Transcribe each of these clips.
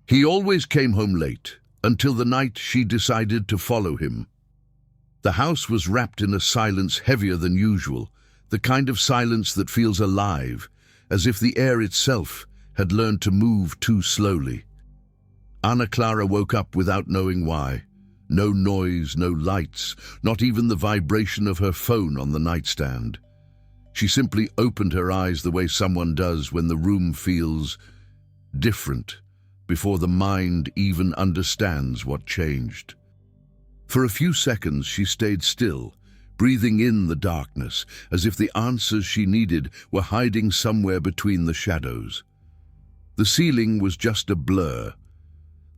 He always came home late, until the night she decided to follow him. The house was wrapped in a silence heavier than usual, the kind of silence that feels alive, as if the air itself had learned to move too slowly. Ana Clara woke up without knowing why. No noise, no lights, not even the vibration of her phone on the nightstand. She simply opened her eyes the way someone does when the room feels different, before the mind even understands what changed. For a few seconds she stayed still, breathing in the darkness, as if the answers she needed were hiding somewhere between the shadows. The ceiling was just a blur.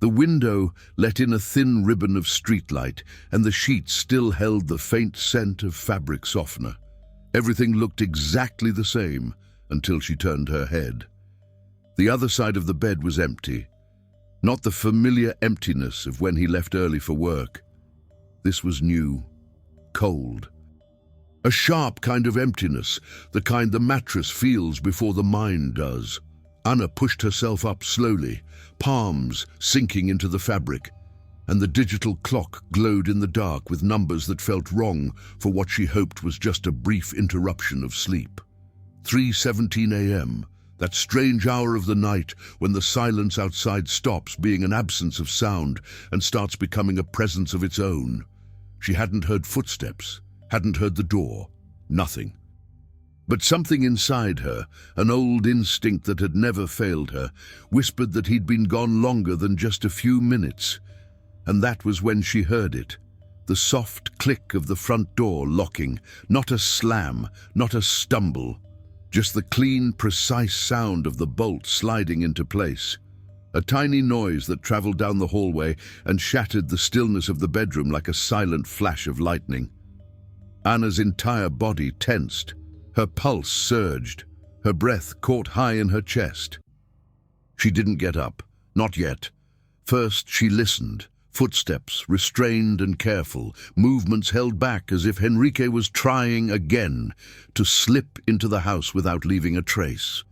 The window let in a thin ribbon of streetlight, and the sheets still held the faint scent of fabric softener. Everything looked exactly the same until she turned her head. The other side of the bed was empty. Not the familiar emptiness of when he left early for work. This was new, cold. A sharp kind of emptiness, the kind the mattress feels before the mind does. Ana pushed herself up slowly, palms sinking into the fabric, and the digital clock glowed in the dark with numbers that felt wrong for what she hoped was just a brief interruption of sleep. 3:17 a.m., that strange hour of the night when the silence outside stops being an absence of sound and starts becoming a presence of its own. She hadn't heard footsteps, hadn't heard the door, nothing. But something inside her, an old instinct that had never failed her, whispered that he'd been gone longer than just a few minutes. And that was when she heard it. The soft click of the front door locking, not a slam, not a stumble. Just the clean, precise sound of the bolt sliding into place. A tiny noise that traveled down the hallway and shattered the stillness of the bedroom like a silent flash of lightning. Ana's entire body tensed. Her pulse surged. Her breath caught high in her chest. She didn't get up. Not yet. First, she listened. Footsteps, restrained and careful, movements held back as if Henrique was trying again to slip into the house without leaving a trace.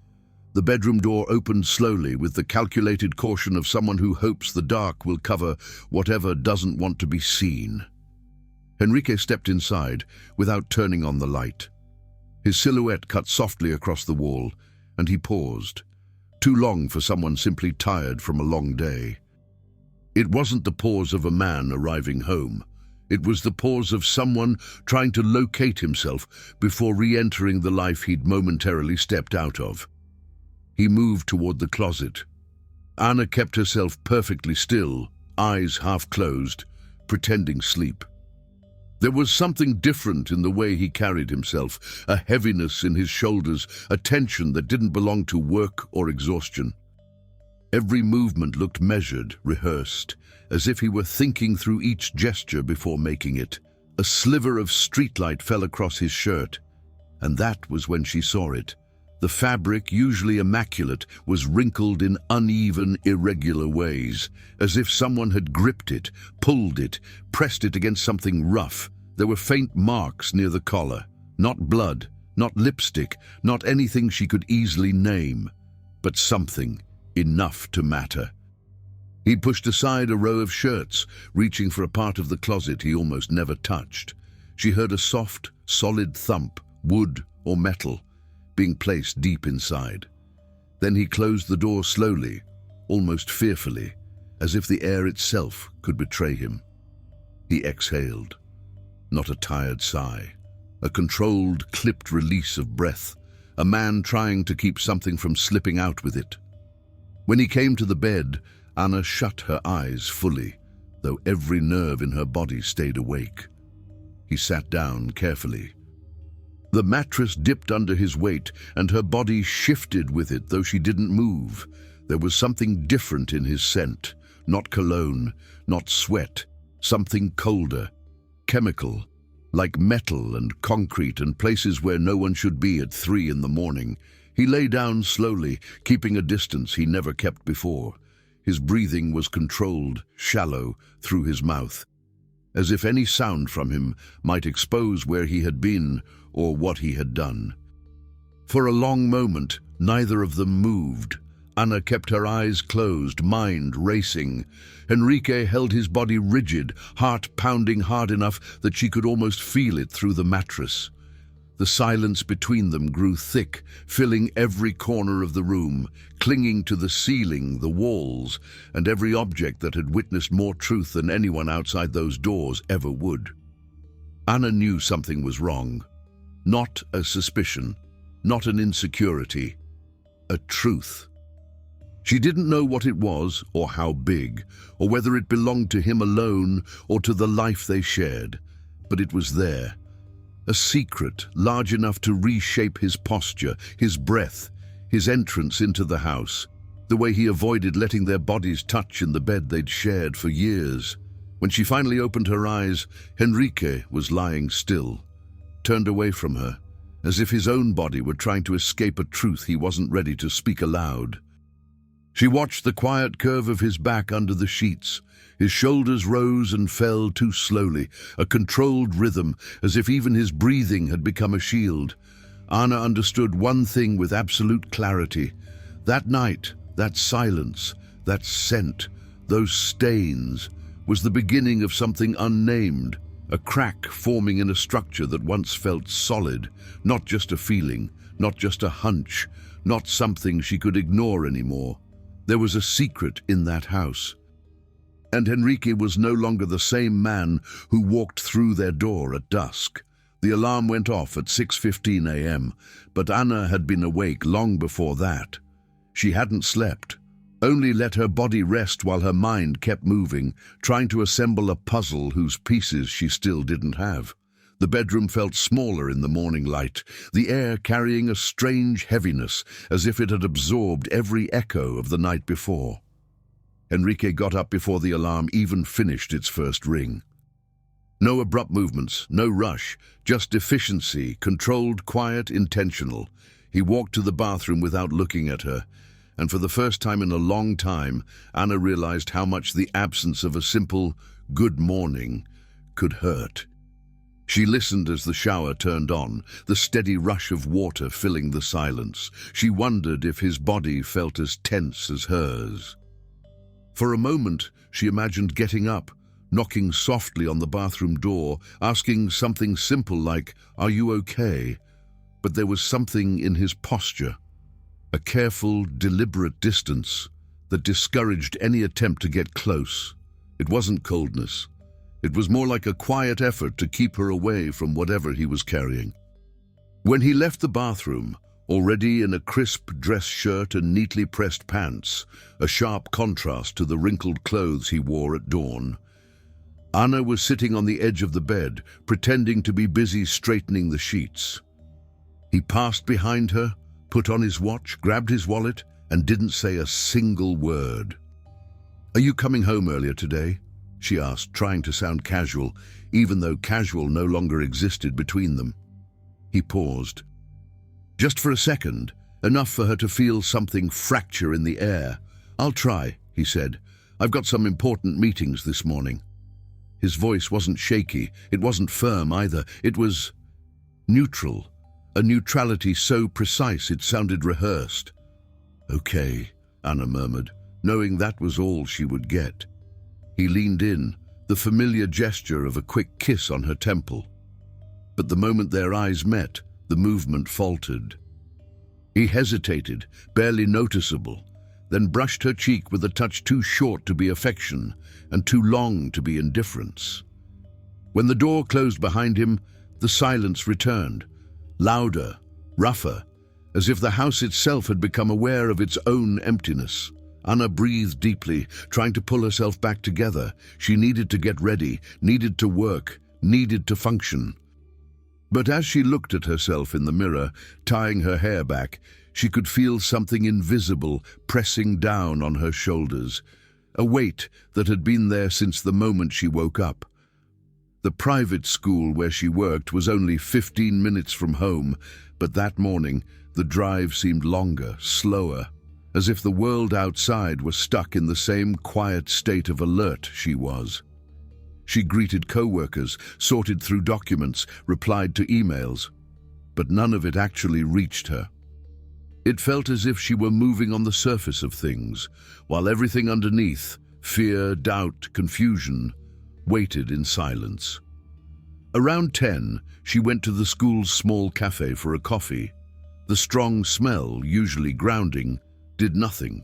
The bedroom door opened slowly with the calculated caution of someone who hopes the dark will cover whatever doesn't want to be seen. Henrique stepped inside without turning on the light. His silhouette cut softly across the wall, and he paused, too long for someone simply tired from a long day. It wasn't the pause of a man arriving home. It was the pause of someone trying to locate himself before re-entering the life he'd momentarily stepped out of. He moved toward the closet. Ana kept herself perfectly still, eyes half closed, pretending sleep. There was something different in the way he carried himself, a heaviness in his shoulders, a tension that didn't belong to work or exhaustion. Every movement looked measured, rehearsed, as if he were thinking through each gesture before making it. A sliver of streetlight fell across his shirt, and that was when she saw it. The fabric, usually immaculate, was wrinkled in uneven, irregular ways, as if someone had gripped it, pulled it, pressed it against something rough. There were faint marks near the collar. Not blood, not lipstick, not anything she could easily name, but something. Enough to matter. He pushed aside a row of shirts, reaching for a part of the closet he almost never touched. She heard a soft, solid thump, wood or metal, being placed deep inside. Then he closed the door slowly, almost fearfully, as if the air itself could betray him. He exhaled. Not a tired sigh. A controlled, clipped release of breath. A man trying to keep something from slipping out with it. When he came to the bed, Ana shut her eyes fully, though every nerve in her body stayed awake. He sat down carefully. The mattress dipped under his weight, and her body shifted with it, though she didn't move. There was something different in his scent, not cologne, not sweat, something colder, chemical, like metal and concrete and places where no one should be at 3 in the morning. He lay down slowly, keeping a distance he never kept before. His breathing was controlled, shallow, through his mouth, as if any sound from him might expose where he had been or what he had done. For a long moment, neither of them moved. Anna kept her eyes closed, mind racing. Enrique held his body rigid, heart pounding hard enough that she could almost feel it through the mattress. The silence between them grew thick, filling every corner of the room, clinging to the ceiling, the walls, and every object that had witnessed more truth than anyone outside those doors ever would. Anna knew something was wrong. Not a suspicion, not an insecurity, a truth. She didn't know what it was, or how big, or whether it belonged to him alone or to the life they shared, but it was there. A secret large enough to reshape his posture, his breath, his entrance into the house, the way he avoided letting their bodies touch in the bed they'd shared for years. When she finally opened her eyes, Enrique was lying still, turned away from her, as if his own body were trying to escape a truth he wasn't ready to speak aloud. She watched the quiet curve of his back under the sheets. His shoulders rose and fell too slowly, a controlled rhythm, as if even his breathing had become a shield. Anna understood one thing with absolute clarity. That night, that silence, that scent, those stains, was the beginning of something unnamed, a crack forming in a structure that once felt solid, not just a feeling, not just a hunch, not something she could ignore anymore. There was a secret in that house. And Enrique was no longer the same man who walked through their door at dusk. The alarm went off at 6:15 a.m., but Anna had been awake long before that. She hadn't slept, only let her body rest while her mind kept moving, trying to assemble a puzzle whose pieces she still didn't have. The bedroom felt smaller in the morning light, the air carrying a strange heaviness, as if it had absorbed every echo of the night before. Enrique got up before the alarm even finished its first ring. No abrupt movements, no rush, just efficiency, controlled, quiet, intentional. He walked to the bathroom without looking at her, and for the first time in a long time, Anna realized how much the absence of a simple "good morning" could hurt. She listened as the shower turned on, the steady rush of water filling the silence. She wondered if his body felt as tense as hers. For a moment, she imagined getting up, knocking softly on the bathroom door, asking something simple like, "Are you okay?" But there was something in his posture, a careful, deliberate distance that discouraged any attempt to get close. It wasn't coldness. It was more like a quiet effort to keep her away from whatever he was carrying. When he left the bathroom, already in a crisp dress shirt and neatly pressed pants, a sharp contrast to the wrinkled clothes he wore at dawn, Anna was sitting on the edge of the bed, pretending to be busy straightening the sheets. He passed behind her, put on his watch, grabbed his wallet, and didn't say a single word. "Are you coming home earlier today?" she asked, trying to sound casual, even though casual no longer existed between them. He paused. Just for a second, enough for her to feel something fracture in the air. "I'll try," he said. "I've got some important meetings this morning." His voice wasn't shaky, it wasn't firm either, it was neutral, a neutrality so precise it sounded rehearsed. "Okay," Anna murmured, knowing that was all she would get. He leaned in, the familiar gesture of a quick kiss on her temple. But the moment their eyes met, the movement faltered. He hesitated, barely noticeable, then brushed her cheek with a touch too short to be affection and too long to be indifference. When the door closed behind him, the silence returned, louder, rougher, as if the house itself had become aware of its own emptiness. Anna breathed deeply, trying to pull herself back together. She needed to get ready, needed to work, needed to function. But as she looked at herself in the mirror, tying her hair back, she could feel something invisible pressing down on her shoulders, a weight that had been there since the moment she woke up. The private school where she worked was only 15 minutes from home, but that morning the drive seemed longer, slower, as if the world outside was stuck in the same quiet state of alert she was. She greeted co-workers, sorted through documents, replied to emails, but none of it actually reached her. It felt as if she were moving on the surface of things, while everything underneath, fear, doubt, confusion, waited in silence. Around 10, she went to the school's small cafe for a coffee. The strong smell, usually grounding, did nothing.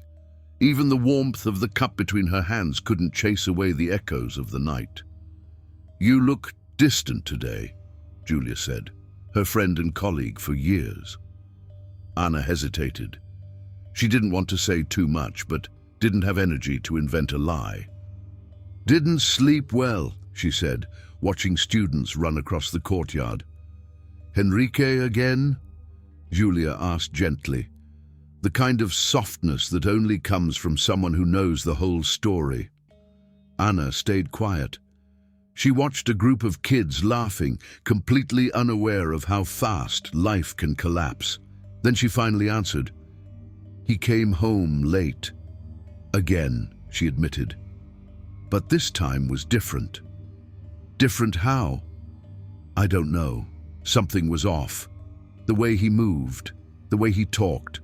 Even the warmth of the cup between her hands couldn't chase away the echoes of the night. "You look distant today," Julia said, her friend and colleague for years. Anna hesitated. She didn't want to say too much, but didn't have energy to invent a lie. "Didn't sleep well," she said, watching students run across the courtyard. "Henrique again?" Julia asked gently, the kind of softness that only comes from someone who knows the whole story. Anna stayed quiet. She watched a group of kids laughing, completely unaware of how fast life can collapse. Then she finally answered, "He came home late." "Again," she admitted. But this time was different. Different how? "I don't know. Something was off. The way he moved, the way he talked.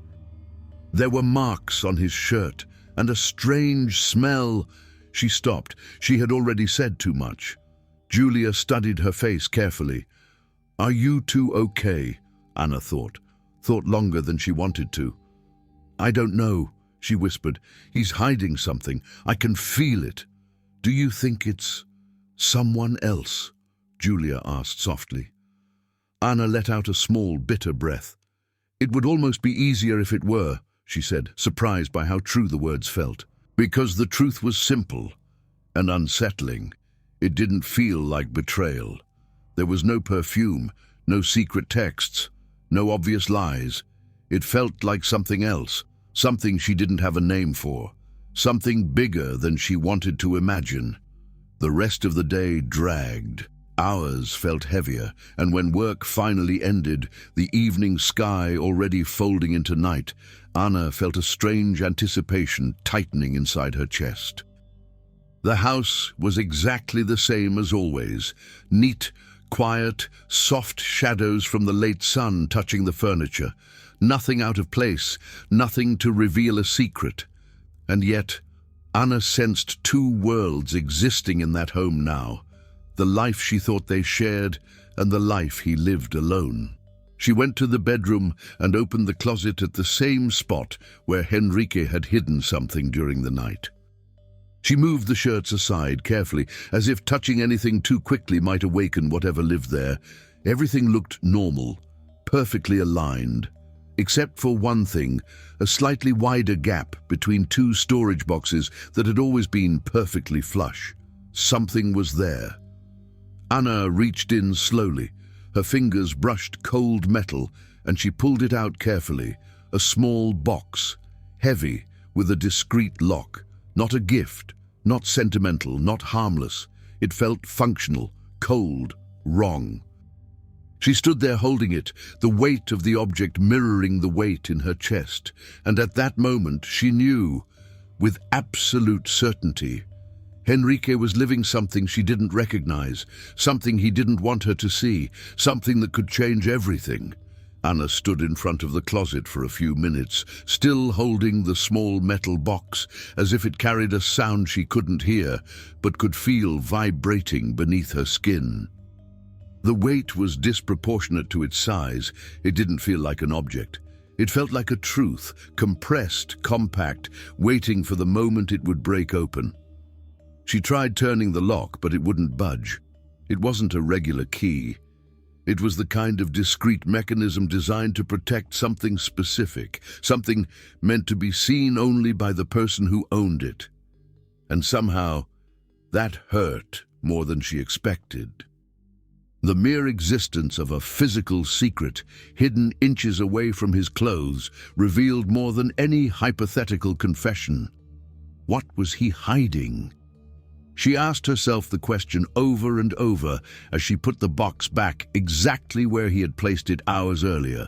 There were marks on his shirt and a strange smell." She stopped. She had already said too much. Julia studied her face carefully. "Are you two okay?" Anna thought longer than she wanted to. "I don't know," she whispered. "He's hiding something. I can feel it." "Do you think it's someone else?" Julia asked softly. Anna let out a small, bitter breath. "It would almost be easier if it were," she said, surprised by how true the words felt. Because the truth was simple and unsettling. It didn't feel like betrayal. There was no perfume, no secret texts, no obvious lies. It felt like something else, something she didn't have a name for, something bigger than she wanted to imagine. The rest of the day dragged. Hours felt heavier, and when work finally ended, the evening sky already folding into night, Anna felt a strange anticipation tightening inside her chest. The house was exactly the same as always, neat, quiet, soft shadows from the late sun touching the furniture. Nothing out of place, nothing to reveal a secret. And yet, Anna sensed two worlds existing in that home now. The life she thought they shared, and the life he lived alone. She went to the bedroom and opened the closet at the same spot where Henrique had hidden something during the night. She moved the shirts aside carefully, as if touching anything too quickly might awaken whatever lived there. Everything looked normal, perfectly aligned, except for one thing, a slightly wider gap between two storage boxes that had always been perfectly flush. Something was there. Anna reached in slowly. Her fingers brushed cold metal, and she pulled it out carefully. A small box, heavy, with a discreet lock. Not a gift, not sentimental, not harmless. It felt functional, cold, wrong. She stood there holding it, the weight of the object mirroring the weight in her chest, and at that moment she knew, with absolute certainty, Henrique was living something she didn't recognize, something he didn't want her to see, something that could change everything. Anna stood in front of the closet for a few minutes, still holding the small metal box, as if it carried a sound she couldn't hear, but could feel vibrating beneath her skin. The weight was disproportionate to its size. It didn't feel like an object. It felt like a truth, compressed, compact, waiting for the moment it would break open. She tried turning the lock, but it wouldn't budge. It wasn't a regular key. It was the kind of discrete mechanism designed to protect something specific, something meant to be seen only by the person who owned it. And somehow, that hurt more than she expected. The mere existence of a physical secret, hidden inches away from his clothes, revealed more than any hypothetical confession. What was he hiding? She asked herself the question over and over as she put the box back exactly where he had placed it hours earlier.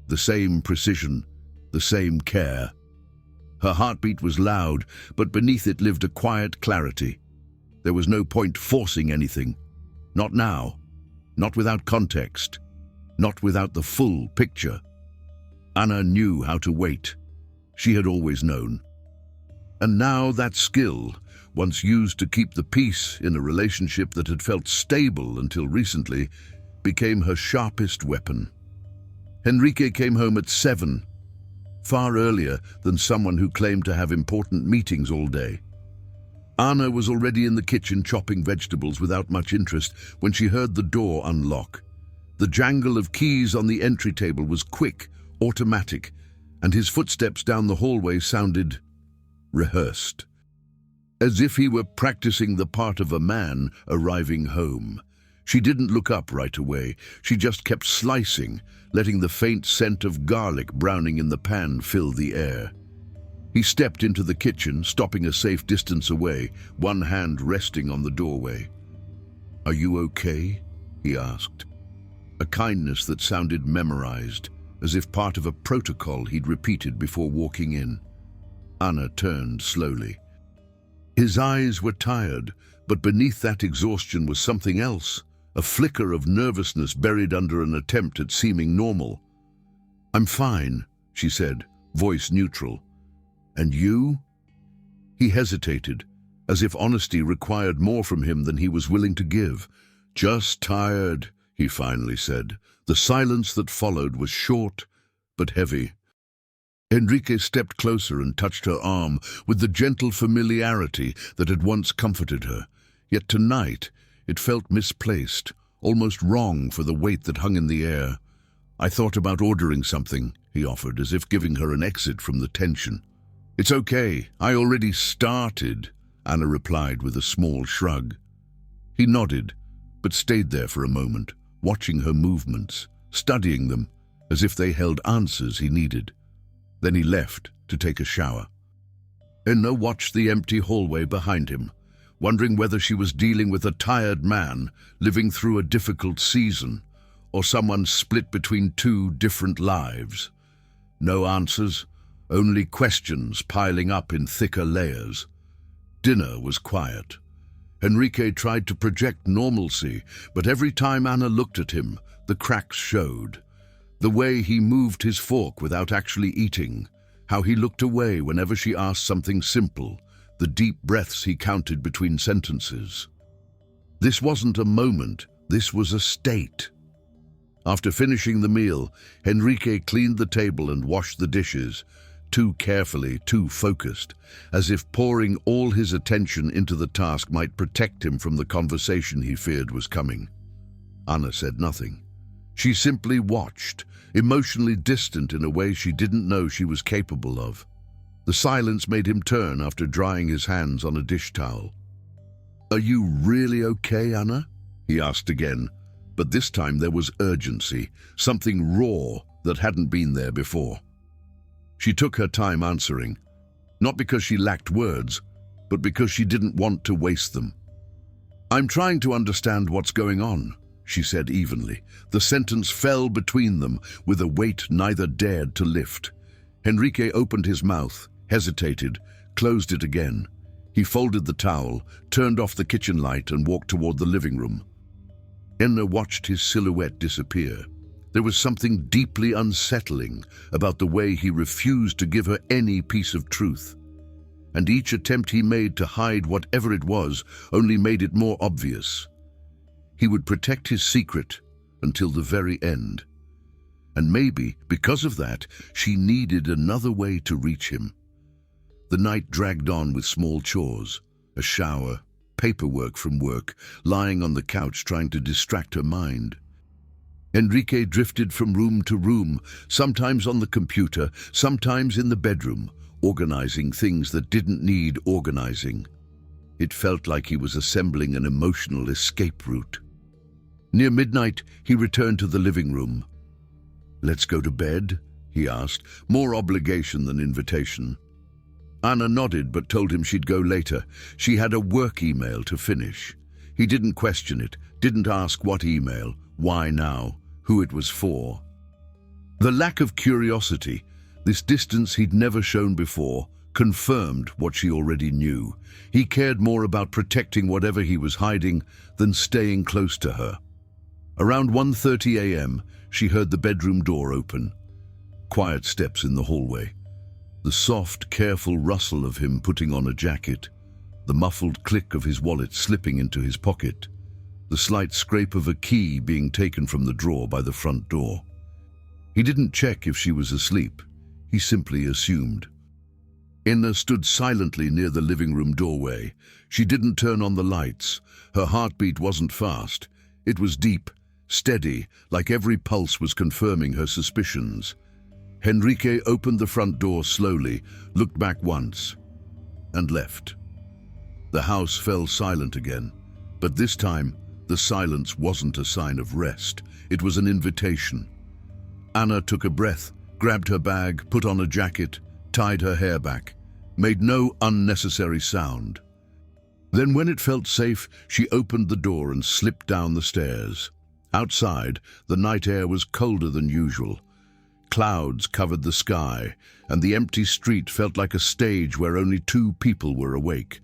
The same precision, the same care. Her heartbeat was loud, but beneath it lived a quiet clarity. There was no point forcing anything. Not now. Not without context. Not without the full picture. Anna knew how to wait. She had always known. And now that skill, once used to keep the peace in a relationship that had felt stable until recently, became her sharpest weapon. Enrique came home at 7, far earlier than someone who claimed to have important meetings all day. Anna was already in the kitchen chopping vegetables without much interest when she heard the door unlock. The jangle of keys on the entry table was quick, automatic, and his footsteps down the hallway sounded rehearsed, as if he were practicing the part of a man arriving home. She didn't look up right away. She just kept slicing, letting the faint scent of garlic browning in the pan fill the air. He stepped into the kitchen, stopping a safe distance away, one hand resting on the doorway. "Are you okay?" he asked. A kindness that sounded memorized, as if part of a protocol he'd repeated before walking in. Anna turned slowly. His eyes were tired, but beneath that exhaustion was something else, a flicker of nervousness buried under an attempt at seeming normal. "I'm fine," she said, voice neutral. "And you?" He hesitated, as if honesty required more from him than he was willing to give. "Just tired," he finally said. The silence that followed was short but heavy. Enrique stepped closer and touched her arm with the gentle familiarity that had once comforted her. Yet tonight it felt misplaced, almost wrong for the weight that hung in the air. "I thought about ordering something," he offered, as if giving her an exit from the tension. "It's okay, I already started," Anna replied with a small shrug. He nodded, but stayed there for a moment, watching her movements, studying them, as if they held answers he needed. Then he left to take a shower. Enna watched the empty hallway behind him, wondering whether she was dealing with a tired man living through a difficult season, or someone split between two different lives. No answers, only questions piling up in thicker layers. Dinner was quiet. Enrique tried to project normalcy, but every time Anna looked at him, the cracks showed. The way he moved his fork without actually eating, how he looked away whenever she asked something simple, the deep breaths he counted between sentences. This wasn't a moment, this was a state. After finishing the meal, Enrique cleaned the table and washed the dishes, too carefully, too focused, as if pouring all his attention into the task might protect him from the conversation he feared was coming. Anna said nothing. She simply watched, emotionally distant in a way she didn't know she was capable of. The silence made him turn after drying his hands on a dish towel. "Are you really okay, Anna?" he asked again, but this time there was urgency, something raw that hadn't been there before. She took her time answering, not because she lacked words, but because she didn't want to waste them. "I'm trying to understand what's going on," she said evenly. The sentence fell between them with a weight neither dared to lift. Enrique opened his mouth, hesitated, closed it again. He folded the towel, turned off the kitchen light and walked toward the living room. Enna watched his silhouette disappear. There was something deeply unsettling about the way he refused to give her any piece of truth. And each attempt he made to hide whatever it was only made it more obvious. He would protect his secret until the very end. And maybe, because of that, she needed another way to reach him. The night dragged on with small chores, a shower, paperwork from work, lying on the couch trying to distract her mind. Enrique drifted from room to room, sometimes on the computer, sometimes in the bedroom, organizing things that didn't need organizing. It felt like he was assembling an emotional escape route. Near midnight, he returned to the living room. "Let's go to bed?" he asked, more obligation than invitation. Anna nodded but told him she'd go later. She had a work email to finish. He didn't question it, didn't ask what email, why now, who it was for. The lack of curiosity, this distance he'd never shown before, confirmed what she already knew. He cared more about protecting whatever he was hiding than staying close to her. Around 1:30 a.m., she heard the bedroom door open. quiet steps in the hallway. The soft, careful rustle of him putting on a jacket, the muffled click of his wallet slipping into his pocket, the slight scrape of a key being taken from the drawer by the front door. He didn't check if she was asleep. He simply assumed. Anna stood silently near the living room doorway. She didn't turn on the lights. Her heartbeat wasn't fast. It was deep, steady, like every pulse was confirming her suspicions. Henrique opened the front door slowly, looked back once, and left. The house fell silent again, but this time the silence wasn't a sign of rest. It was an invitation. Anna took a breath, grabbed her bag, put on a jacket, tied her hair back, made no unnecessary sound. Then when it felt safe, she opened the door and slipped down the stairs. Outside, the night air was colder than usual. Clouds covered the sky, and the empty street felt like a stage where only two people were awake.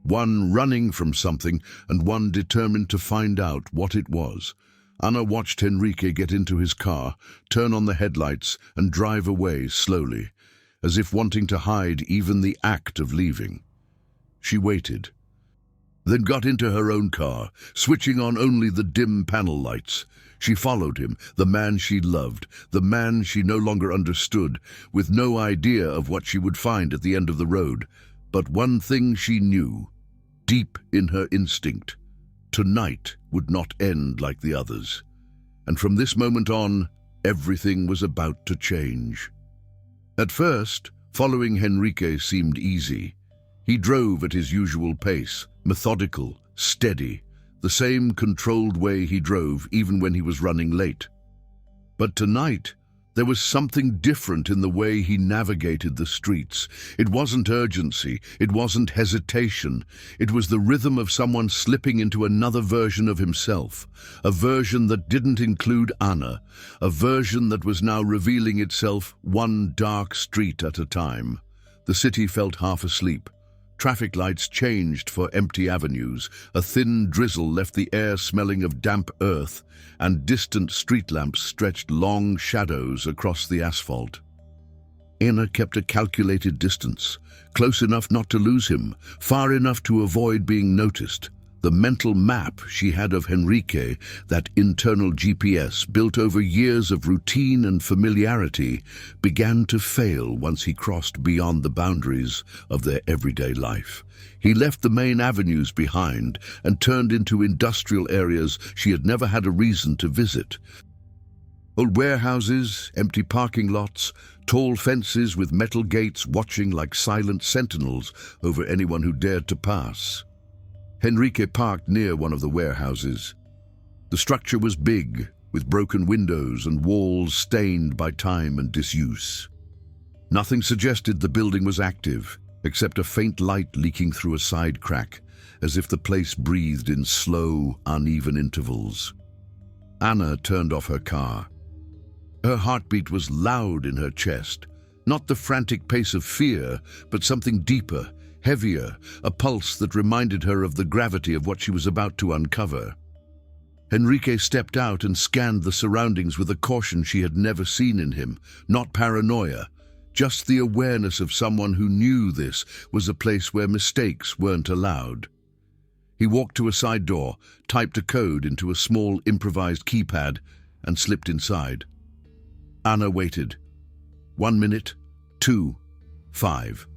One running from something, and one determined to find out what it was. Anna watched Henrique get into his car, turn on the headlights, and drive away slowly, as if wanting to hide even the act of leaving. She waited, then got into her own car, switching on only the dim panel lights. She followed him, the man she loved, the man she no longer understood, with no idea of what she would find at the end of the road. But one thing she knew, deep in her instinct: tonight would not end like the others. And from this moment on, everything was about to change. At first, following Henrique seemed easy. He drove at his usual pace, methodical, steady, the same controlled way he drove even when he was running late. But tonight, there was something different in the way he navigated the streets. It wasn't urgency, it wasn't hesitation. It was the rhythm of someone slipping into another version of himself, a version that didn't include Anna, a version that was now revealing itself one dark street at a time. The city felt half asleep. Traffic lights changed for empty avenues, a thin drizzle left the air smelling of damp earth, and distant street lamps stretched long shadows across the asphalt. Anna kept a calculated distance, close enough not to lose him, far enough to avoid being noticed. The mental map she had of Henrique, that internal GPS built over years of routine and familiarity, began to fail once he crossed beyond the boundaries of their everyday life. He left the main avenues behind and turned into industrial areas she had never had a reason to visit. Old warehouses, empty parking lots, tall fences with metal gates watching like silent sentinels over anyone who dared to pass. Henrique parked near one of the warehouses. The structure was big, with broken windows and walls stained by time and disuse. Nothing suggested the building was active, except a faint light leaking through a side crack, as if the place breathed in slow, uneven intervals. Anna turned off her car. Her heartbeat was loud in her chest, not the frantic pace of fear, but something deeper, heavier, a pulse that reminded her of the gravity of what she was about to uncover. Henrique stepped out and scanned the surroundings with a caution she had never seen in him, not paranoia, just the awareness of someone who knew this was a place where mistakes weren't allowed. He walked to a side door, typed a code into a small improvised keypad, and slipped inside. Anna waited. 1 minute, 2, 5.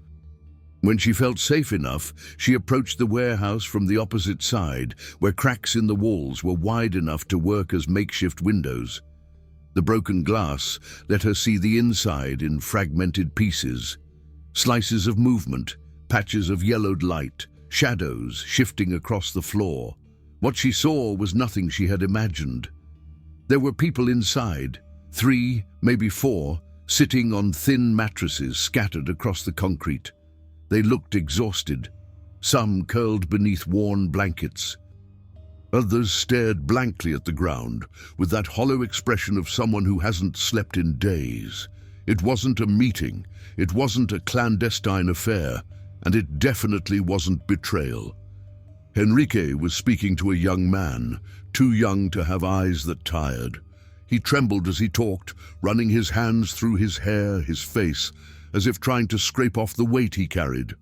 When she felt safe enough, she approached the warehouse from the opposite side, where cracks in the walls were wide enough to work as makeshift windows. The broken glass let her see the inside in fragmented pieces. Slices of movement, patches of yellowed light, shadows shifting across the floor. What she saw was nothing she had imagined. There were people inside, 3, maybe 4, sitting on thin mattresses scattered across the concrete. They looked exhausted, some curled beneath worn blankets. Others stared blankly at the ground, with that hollow expression of someone who hasn't slept in days. It wasn't a meeting, it wasn't a clandestine affair, and it definitely wasn't betrayal. Henrique was speaking to a young man, too young to have eyes that tired. He trembled as he talked, running his hands through his hair, his face, as if trying to scrape off the weight he carried.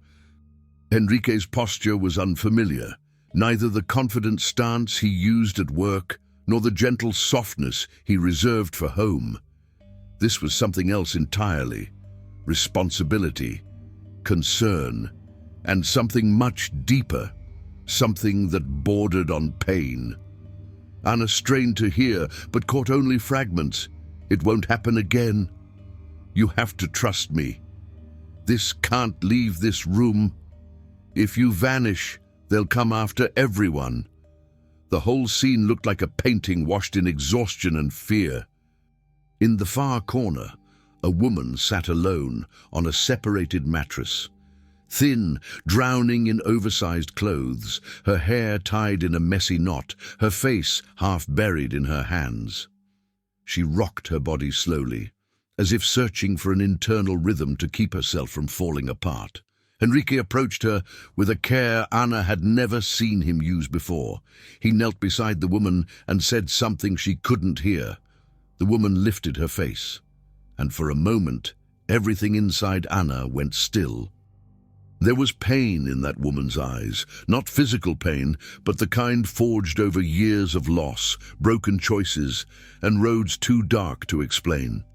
Enrique's posture was unfamiliar, neither the confident stance he used at work nor the gentle softness he reserved for home. This was something else entirely: responsibility, concern, and something much deeper, something that bordered on pain. Anna strained to hear, but caught only fragments. "It won't happen again. You have to trust me. This can't leave this room. If you vanish, they'll come after everyone." The whole scene looked like a painting washed in exhaustion and fear. In the far corner, a woman sat alone on a separated mattress. Thin, drowning in oversized clothes, her hair tied in a messy knot, her face half buried in her hands. She rocked her body slowly, as if searching for an internal rhythm to keep herself from falling apart. Enrique approached her with a care Anna had never seen him use before. He knelt beside the woman and said something she couldn't hear. The woman lifted her face, and for a moment, everything inside Anna went still. There was pain in that woman's eyes, not physical pain, but the kind forged over years of loss, broken choices, and roads too dark to explain.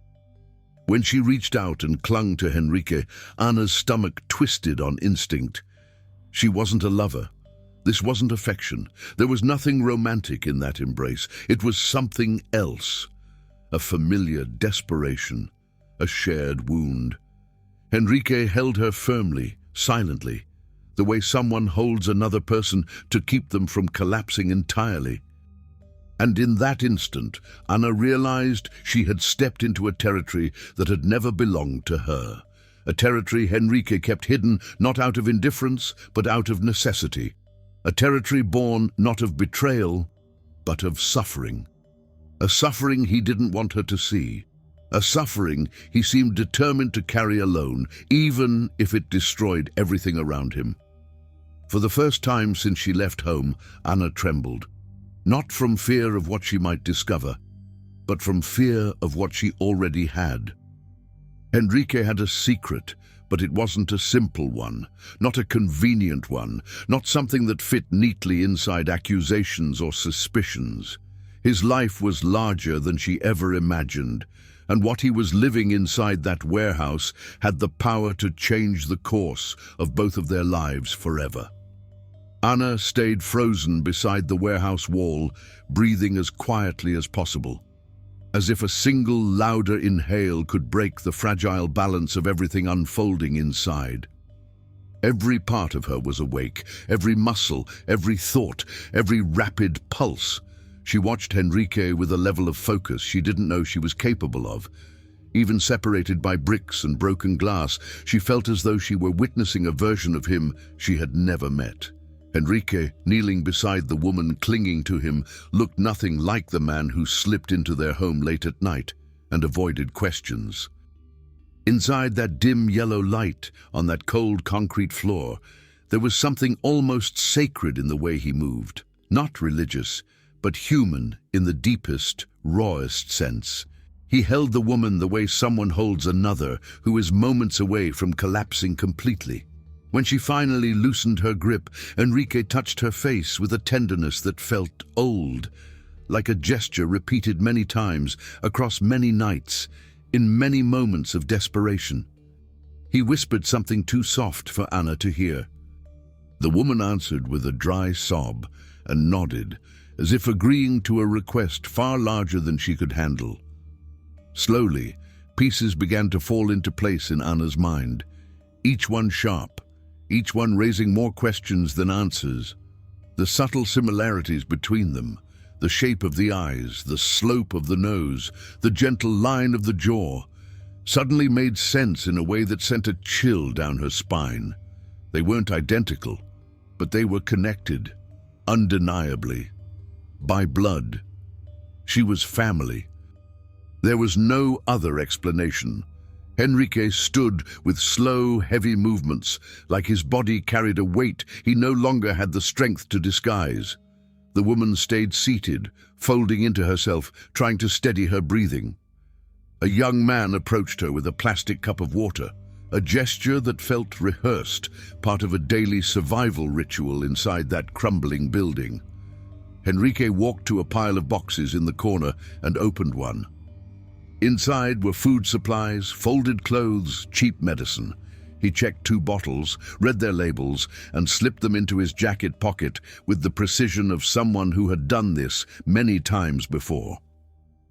When she reached out and clung to Enrique, Anna's stomach twisted on instinct. She wasn't a lover. This wasn't affection. There was nothing romantic in that embrace. It was something else. A familiar desperation, a shared wound. Enrique held her firmly, silently, the way someone holds another person to keep them from collapsing entirely. And in that instant, Anna realized she had stepped into a territory that had never belonged to her. A territory Enrique kept hidden not out of indifference, but out of necessity. A territory born not of betrayal, but of suffering. A suffering he didn't want her to see. A suffering he seemed determined to carry alone, even if it destroyed everything around him. For the first time since she left home, Anna trembled. Not from fear of what she might discover, but from fear of what she already had. Enrique had a secret, but it wasn't a simple one, not a convenient one, not something that fit neatly inside accusations or suspicions. His life was larger than she ever imagined, and what he was living inside that warehouse had the power to change the course of both of their lives forever. Anna stayed frozen beside the warehouse wall, breathing as quietly as possible, as if a single louder inhale could break the fragile balance of everything unfolding inside. Every part of her was awake, every muscle, every thought, every rapid pulse. She watched Enrique with a level of focus she didn't know she was capable of. Even separated by bricks and broken glass, she felt as though she were witnessing a version of him she had never met. Enrique, kneeling beside the woman clinging to him, looked nothing like the man who slipped into their home late at night and avoided questions. Inside that dim yellow light on that cold concrete floor, there was something almost sacred in the way he moved. Not religious, but human in the deepest, rawest sense. He held the woman the way someone holds another who is moments away from collapsing completely. When she finally loosened her grip, Enrique touched her face with a tenderness that felt old, like a gesture repeated many times across many nights, in many moments of desperation. He whispered something too soft for Anna to hear. The woman answered with a dry sob and nodded, as if agreeing to a request far larger than she could handle. Slowly, pieces began to fall into place in Anna's mind, each one sharp, each one raising more questions than answers. The subtle similarities between them, the shape of the eyes, the slope of the nose, the gentle line of the jaw, suddenly made sense in a way that sent a chill down her spine. They weren't identical, but they were connected, undeniably. By blood. She was family. There was no other explanation. Enrique stood with slow, heavy movements, like his body carried a weight he no longer had the strength to disguise. The woman stayed seated, folding into herself, trying to steady her breathing. A young man approached her with a plastic cup of water, a gesture that felt rehearsed, part of a daily survival ritual inside that crumbling building. Henrique walked to a pile of boxes in the corner and opened one. Inside were food supplies, folded clothes, cheap medicine. He checked 2 bottles, read their labels, and slipped them into his jacket pocket with the precision of someone who had done this many times before.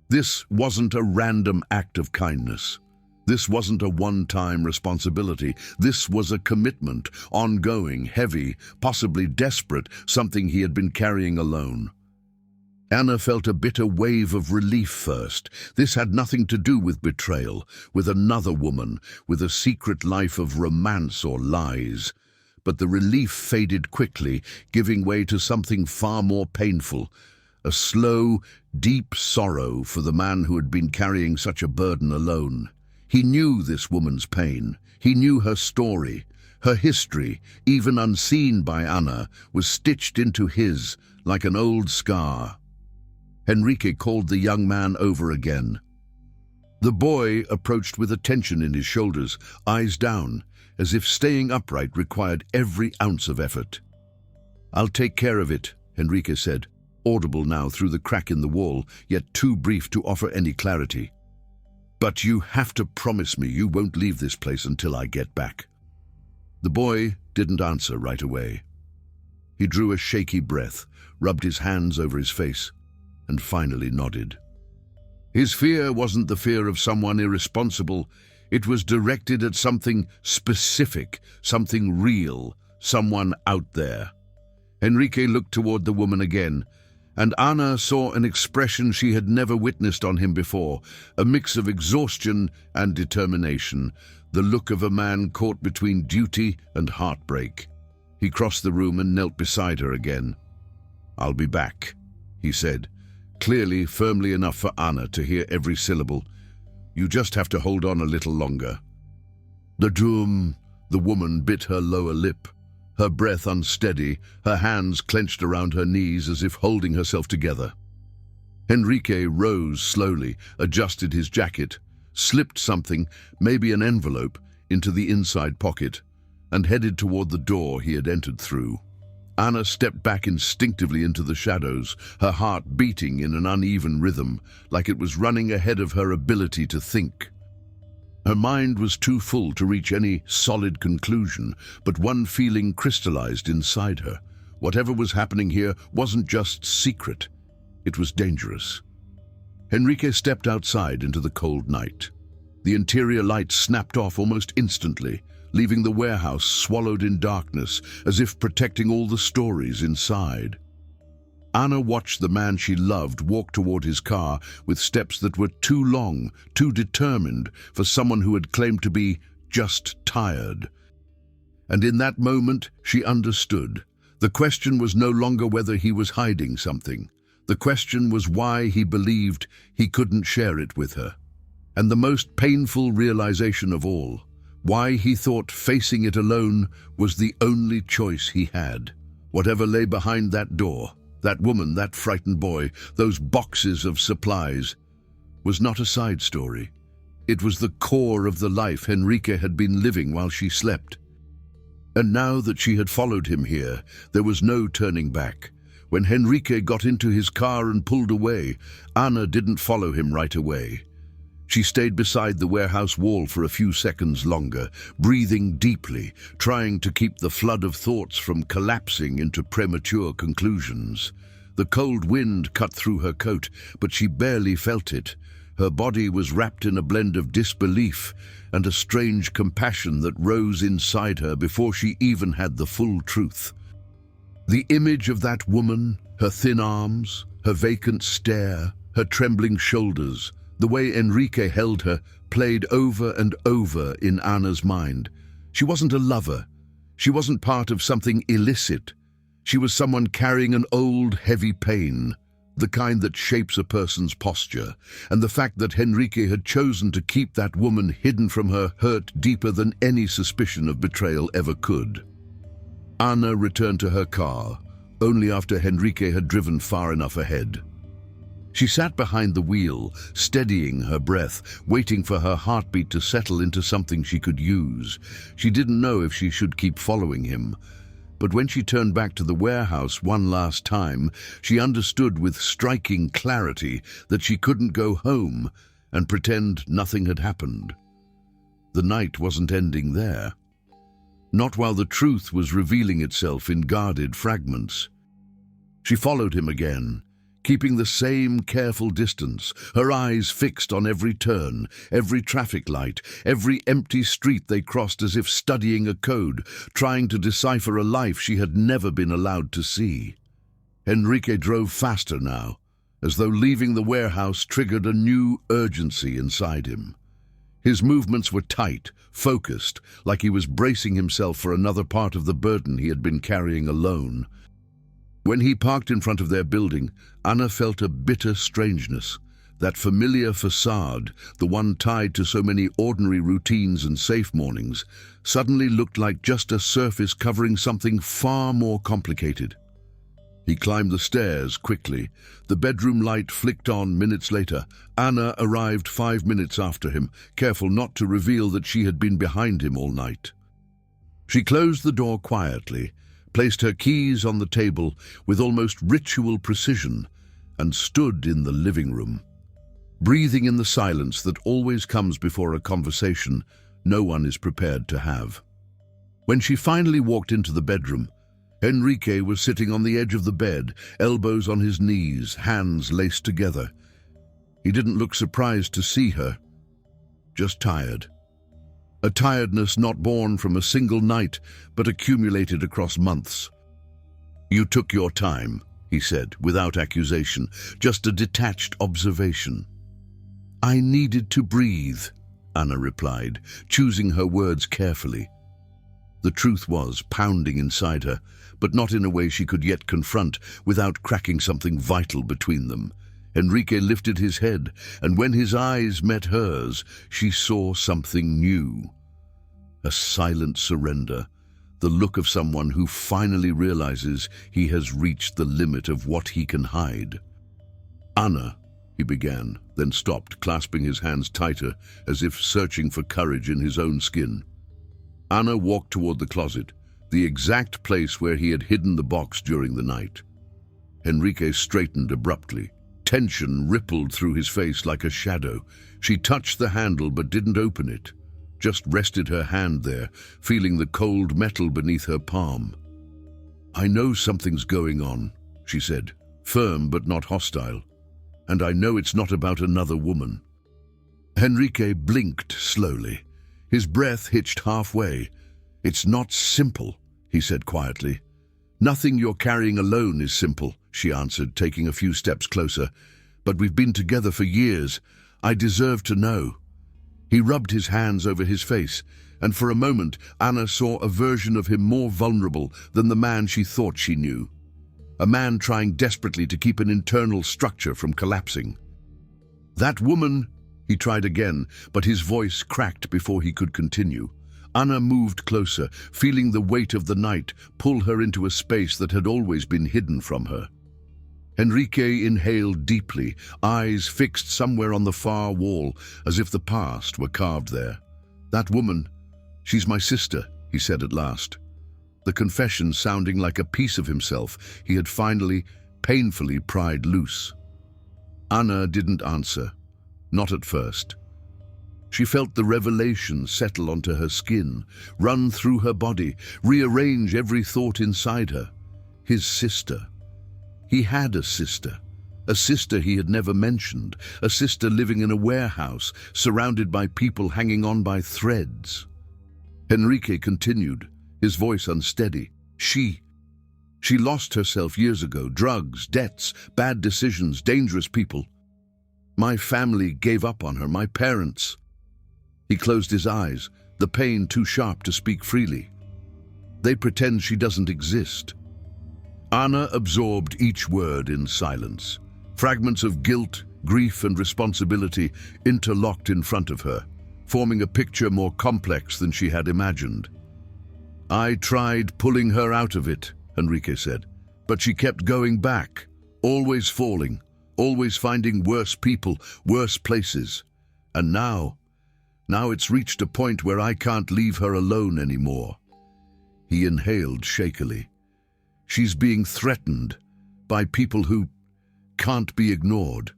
This wasn't a random act of kindness. This wasn't a one-time responsibility. This was a commitment, ongoing, heavy, possibly desperate, something he had been carrying alone. Anna felt a bitter wave of relief first. This had nothing to do with betrayal, with another woman, with a secret life of romance or lies. But the relief faded quickly, giving way to something far more painful, a slow, deep sorrow for the man who had been carrying such a burden alone. He knew this woman's pain. He knew her story. Her history, even unseen by Anna, was stitched into his like an old scar. Henrique called the young man over again. The boy approached with a tension in his shoulders, eyes down, as if staying upright required every ounce of effort. "I'll take care of it," Henrique said, audible now through the crack in the wall, yet too brief to offer any clarity. "But you have to promise me you won't leave this place until I get back." The boy didn't answer right away. He drew a shaky breath, rubbed his hands over his face, and finally nodded. His fear wasn't the fear of someone irresponsible. It was directed at something specific, something real, someone out there. Henrique looked toward the woman again, and Anna saw an expression she had never witnessed on him before, a mix of exhaustion and determination, the look of a man caught between duty and heartbreak. He crossed the room and knelt beside her again. "I'll be back," he said, clearly firmly enough for Anna to hear every syllable. "You just have to hold on a little longer." The woman bit her lower lip, her breath unsteady, her hands clenched around her knees as if holding herself together. Henrique rose slowly, adjusted his jacket, slipped something, maybe an envelope, into the inside pocket, and headed toward the door he had entered through. Anna stepped back instinctively into the shadows, her heart beating in an uneven rhythm, like it was running ahead of her ability to think. Her mind was too full to reach any solid conclusion, but one feeling crystallized inside her. Whatever was happening here wasn't just secret, it was dangerous. Henrique stepped outside into the cold night. The interior light snapped off almost instantly, leaving the warehouse swallowed in darkness, as if protecting all the stories inside. Anna watched the man she loved walk toward his car with steps that were too long, too determined for someone who had claimed to be just tired. And in that moment, she understood. The question was no longer whether he was hiding something. The question was why he believed he couldn't share it with her. And the most painful realization of all, why he thought facing it alone was the only choice he had. Whatever lay behind that door, that woman, that frightened boy, those boxes of supplies, was not a side story. It was the core of the life Henrique had been living while she slept. And now that she had followed him here, there was no turning back. When Henrique got into his car and pulled away, Anna didn't follow him right away. She stayed beside the warehouse wall for a few seconds longer, breathing deeply, trying to keep the flood of thoughts from collapsing into premature conclusions. The cold wind cut through her coat, but she barely felt it. Her body was wrapped in a blend of disbelief and a strange compassion that rose inside her before she even had the full truth. The image of that woman, her thin arms, her vacant stare, her trembling shoulders, the way Henrique held her, played over and over in Anna's mind. She wasn't a lover. She wasn't part of something illicit. She was someone carrying an old, heavy pain, the kind that shapes a person's posture, and the fact that Henrique had chosen to keep that woman hidden from her hurt deeper than any suspicion of betrayal ever could. Anna returned to her car, only after Henrique had driven far enough ahead. She sat behind the wheel, steadying her breath, waiting for her heartbeat to settle into something she could use. She didn't know if she should keep following him. But when she turned back to the warehouse one last time, she understood with striking clarity that she couldn't go home and pretend nothing had happened. The night wasn't ending there. Not while the truth was revealing itself in guarded fragments. She followed him again, keeping the same careful distance, her eyes fixed on every turn, every traffic light, every empty street they crossed, as if studying a code, trying to decipher a life she had never been allowed to see. Henrique drove faster now, as though leaving the warehouse triggered a new urgency inside him. His movements were tight, focused, like he was bracing himself for another part of the burden he had been carrying alone. When he parked in front of their building, Anna felt a bitter strangeness. That familiar facade, the one tied to so many ordinary routines and safe mornings, suddenly looked like just a surface covering something far more complicated. He climbed the stairs quickly. The bedroom light flicked on minutes later. Anna arrived 5 minutes after him, careful not to reveal that she had been behind him all night. She closed the door quietly, placed her keys on the table with almost ritual precision, and stood in the living room. Breathing in the silence that always comes before a conversation no one is prepared to have. When she finally walked into the bedroom, Henrique was sitting on the edge of the bed, elbows on his knees, hands laced together. He didn't look surprised to see her, just tired. A tiredness not born from a single night, but accumulated across months. "You took your time," he said, without accusation, just a detached observation. "I needed to breathe," Anna replied, choosing her words carefully. The truth was pounding inside her, but not in a way she could yet confront without cracking something vital between them. Henrique lifted his head, and when his eyes met hers, she saw something new. A silent surrender, the look of someone who finally realizes he has reached the limit of what he can hide. "Anna," he began, then stopped, clasping his hands tighter, as if searching for courage in his own skin. Anna walked toward the closet, the exact place where he had hidden the box during the night. Henrique straightened abruptly. Tension rippled through his face like a shadow. She touched the handle but didn't open it, just rested her hand there, feeling the cold metal beneath her palm. "I know something's going on," she said, firm but not hostile. "And I know it's not about another woman." Henrique blinked slowly. His breath hitched halfway. "It's not simple," he said quietly. "Nothing you're carrying alone is simple," she answered, taking a few steps closer. "But we've been together for years. I deserve to know." He rubbed his hands over his face, and for a moment Anna saw a version of him more vulnerable than the man she thought she knew. A man trying desperately to keep an internal structure from collapsing. "That woman," he tried again, but his voice cracked before he could continue. Anna moved closer, feeling the weight of the night pull her into a space that had always been hidden from her. Henrique inhaled deeply, eyes fixed somewhere on the far wall, as if the past were carved there. "That woman, she's my sister," he said at last. The confession sounding like a piece of himself he had finally, painfully pried loose. Anna didn't answer, not at first. She felt the revelation settle onto her skin, run through her body, rearrange every thought inside her. His sister. He had a sister he had never mentioned, a sister living in a warehouse, surrounded by people hanging on by threads. Henrique continued, his voice unsteady. She lost herself years ago. Drugs, debts, bad decisions, dangerous people. My family gave up on her, my parents. He closed his eyes, the pain too sharp to speak freely. They pretend she doesn't exist. Anna absorbed each word in silence. Fragments of guilt, grief, and responsibility interlocked in front of her, forming a picture more complex than she had imagined. "I tried pulling her out of it," Henrique said, But she kept going back, always falling, always finding worse people, worse places. And now it's reached a point where I can't leave her alone anymore. He inhaled shakily. She's being threatened by people who can't be ignored.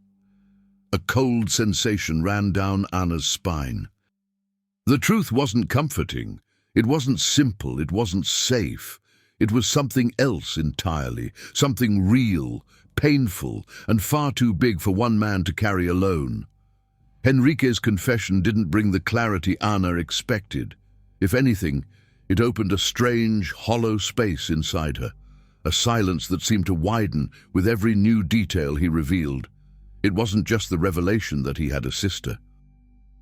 A cold sensation ran down Anna's spine. The truth wasn't comforting. It wasn't simple. It wasn't safe. It was something else entirely, something real, painful, and far too big for one man to carry alone. Henrique's confession didn't bring the clarity Anna expected. If anything, it opened a strange, hollow space inside her, a silence that seemed to widen with every new detail he revealed. It wasn't just the revelation that he had a sister.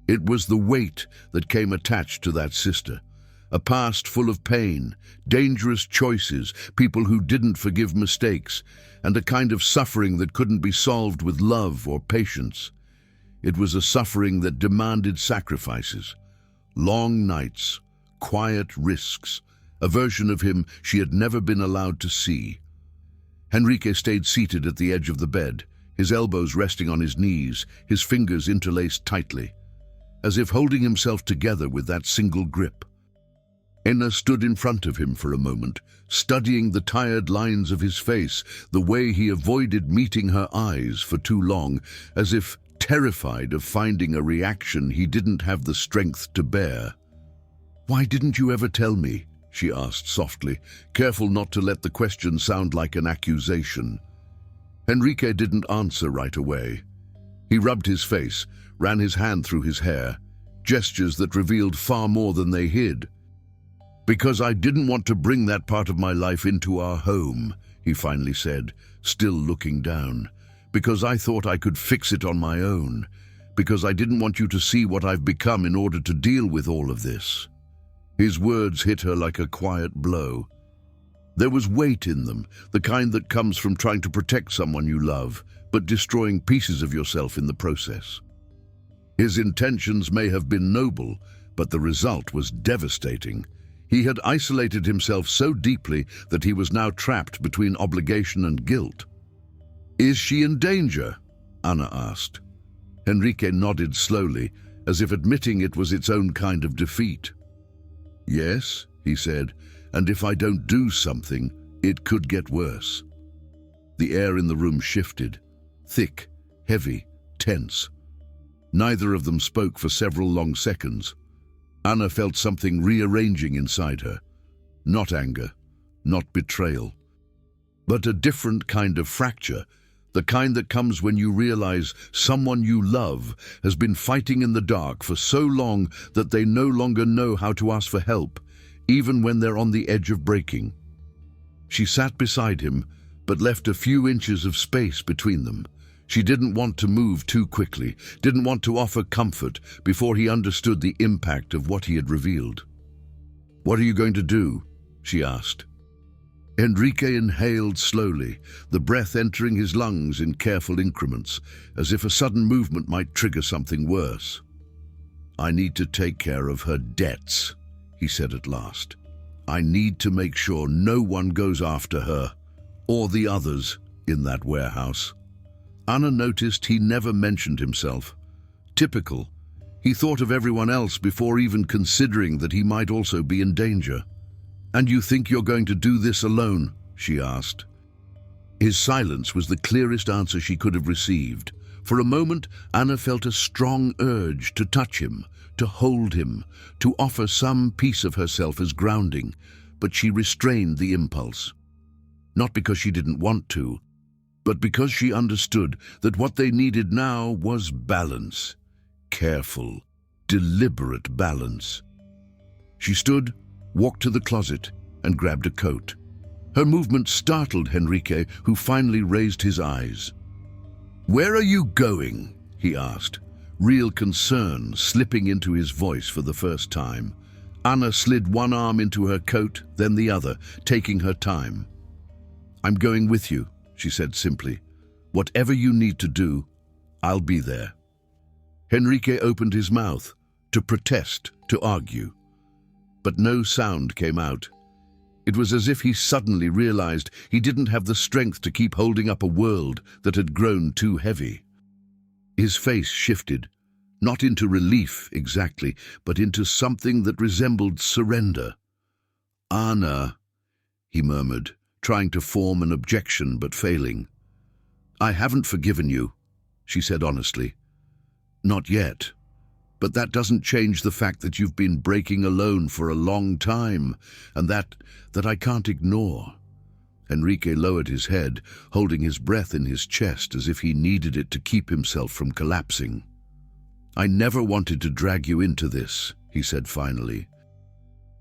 It was the weight that came attached to that sister. A past full of pain, dangerous choices, people who didn't forgive mistakes, and a kind of suffering that couldn't be solved with love or patience. It was a suffering that demanded sacrifices, long nights, quiet risks, a version of him she had never been allowed to see. Henrique stayed seated at the edge of the bed, his elbows resting on his knees, his fingers interlaced tightly, as if holding himself together with that single grip. Anna stood in front of him for a moment, studying the tired lines of his face, the way he avoided meeting her eyes for too long, as if terrified of finding a reaction he didn't have the strength to bear. "Why didn't you ever tell me?" she asked softly, careful not to let the question sound like an accusation. Henrique didn't answer right away. He rubbed his face, ran his hand through his hair, gestures that revealed far more than they hid. "Because I didn't want to bring that part of my life into our home," he finally said, still looking down. "Because I thought I could fix it on my own. Because I didn't want you to see what I've become in order to deal with all of this." His words hit her like a quiet blow. There was weight in them, the kind that comes from trying to protect someone you love, but destroying pieces of yourself in the process. His intentions may have been noble, but the result was devastating. He had isolated himself so deeply that he was now trapped between obligation and guilt. "Is she in danger?" Anna asked. Henrique nodded slowly, as if admitting it was its own kind of defeat. "Yes," he said, "and if I don't do something, it could get worse." The air in the room shifted, thick, heavy, tense. Neither of them spoke for several long seconds. Anna felt something rearranging inside her. Not anger, not betrayal, but a different kind of fracture, the kind that comes when you realize someone you love has been fighting in the dark for so long that they no longer know how to ask for help, even when they're on the edge of breaking. She sat beside him, but left a few inches of space between them. She didn't want to move too quickly, didn't want to offer comfort before he understood the impact of what he had revealed. "What are you going to do?" she asked. Henrique inhaled slowly, the breath entering his lungs in careful increments, as if a sudden movement might trigger something worse. "I need to take care of her debts," he said at last. "I need to make sure no one goes after her, or the others, in that warehouse." Anna noticed he never mentioned himself. Typical. He thought of everyone else before even considering that he might also be in danger. "And you think you're going to do this alone?" she asked. His silence was the clearest answer she could have received. For a moment, Anna felt a strong urge to touch him, to hold him, to offer some piece of herself as grounding, but she restrained the impulse. Not because she didn't want to, but because she understood that what they needed now was balance. Careful, deliberate balance. She stood, walked to the closet, and grabbed a coat. Her movement startled Henrique, who finally raised his eyes. "Where are you going?" he asked, real concern slipping into his voice for the first time. Anna slid one arm into her coat, then the other, taking her time. "I'm going with you," she said simply. "Whatever you need to do, I'll be there." Henrique opened his mouth, to protest, to argue. But no sound came out. It was as if he suddenly realized he didn't have the strength to keep holding up a world that had grown too heavy. His face shifted, not into relief exactly, but into something that resembled surrender. "Anna," he murmured, trying to form an objection but failing. "I haven't forgiven you," she said honestly. "Not yet. But that doesn't change the fact that you've been breaking alone for a long time, and that I can't ignore." Enrique lowered his head, holding his breath in his chest as if he needed it to keep himself from collapsing. "I never wanted to drag you into this," he said finally.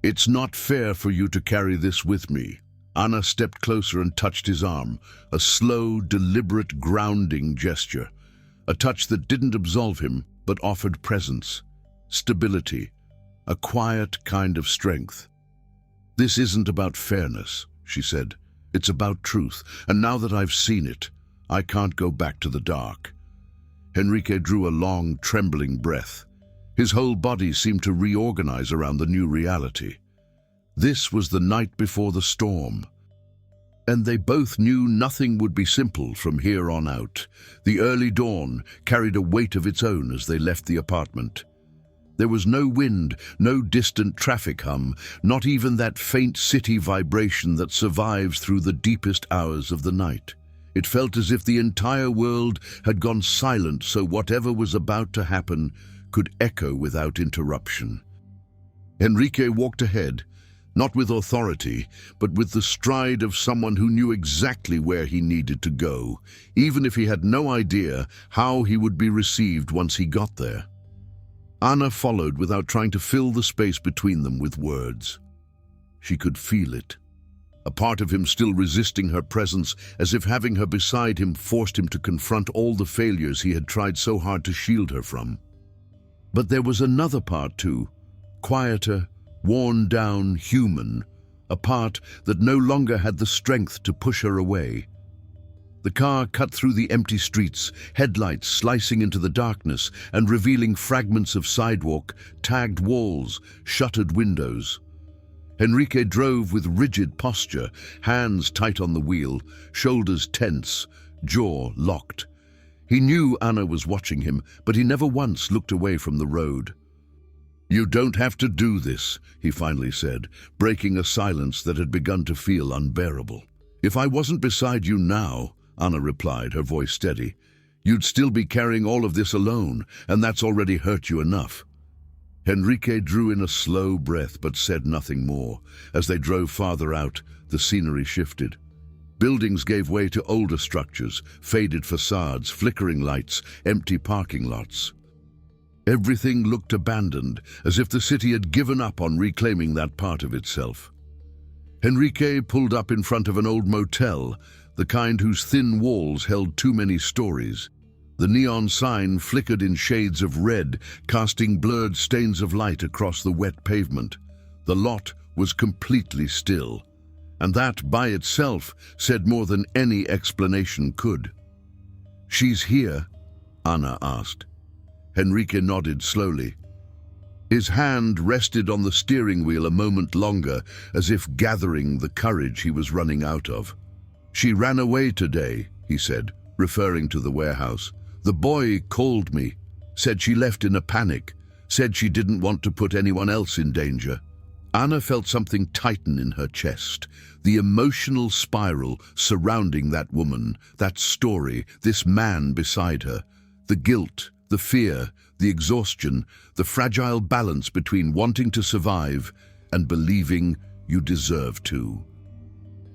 "It's not fair for you to carry this with me." Anna stepped closer and touched his arm, a slow, deliberate grounding gesture, a touch that didn't absolve him, but offered presence, stability, a quiet kind of strength. "This isn't about fairness," she said. "It's about truth, and now that I've seen it, I can't go back to the dark." Enrique drew a long, trembling breath. His whole body seemed to reorganize around the new reality. This was the night before the storm. And they both knew nothing would be simple from here on out. The early dawn carried a weight of its own as they left the apartment. There was no wind, no distant traffic hum, not even that faint city vibration that survives through the deepest hours of the night. It felt as if the entire world had gone silent, so whatever was about to happen could echo without interruption. Enrique walked ahead, not with authority, but with the stride of someone who knew exactly where he needed to go, even if he had no idea how he would be received once he got there. Anna followed without trying to fill the space between them with words. She could feel it, a part of him still resisting her presence, as if having her beside him forced him to confront all the failures he had tried so hard to shield her from. But there was another part too, quieter, worn down, human, a part that no longer had the strength to push her away. The car cut through the empty streets, headlights slicing into the darkness and revealing fragments of sidewalk, tagged walls, shuttered windows. Enrique drove with rigid posture, hands tight on the wheel, shoulders tense, jaw locked. He knew Anna was watching him, but he never once looked away from the road. "You don't have to do this," he finally said, breaking a silence that had begun to feel unbearable. "If I wasn't beside you now," Anna replied, her voice steady, "you'd still be carrying all of this alone, and that's already hurt you enough." Enrique drew in a slow breath but said nothing more. As they drove farther out, the scenery shifted. Buildings gave way to older structures, faded facades, flickering lights, empty parking lots. Everything looked abandoned, as if the city had given up on reclaiming that part of itself. Enrique pulled up in front of an old motel, the kind whose thin walls held too many stories. The neon sign flickered in shades of red, casting blurred stains of light across the wet pavement. The lot was completely still, and that by itself said more than any explanation could. "She's here?" Anna asked. Enrique nodded slowly. His hand rested on the steering wheel a moment longer, as if gathering the courage he was running out of. "She ran away today," he said, referring to the warehouse. "The boy called me, said she left in a panic, said she didn't want to put anyone else in danger." Anna felt something tighten in her chest, the emotional spiral surrounding that woman, that story, this man beside her, the guilt, the fear, the exhaustion, the fragile balance between wanting to survive and believing you deserve to.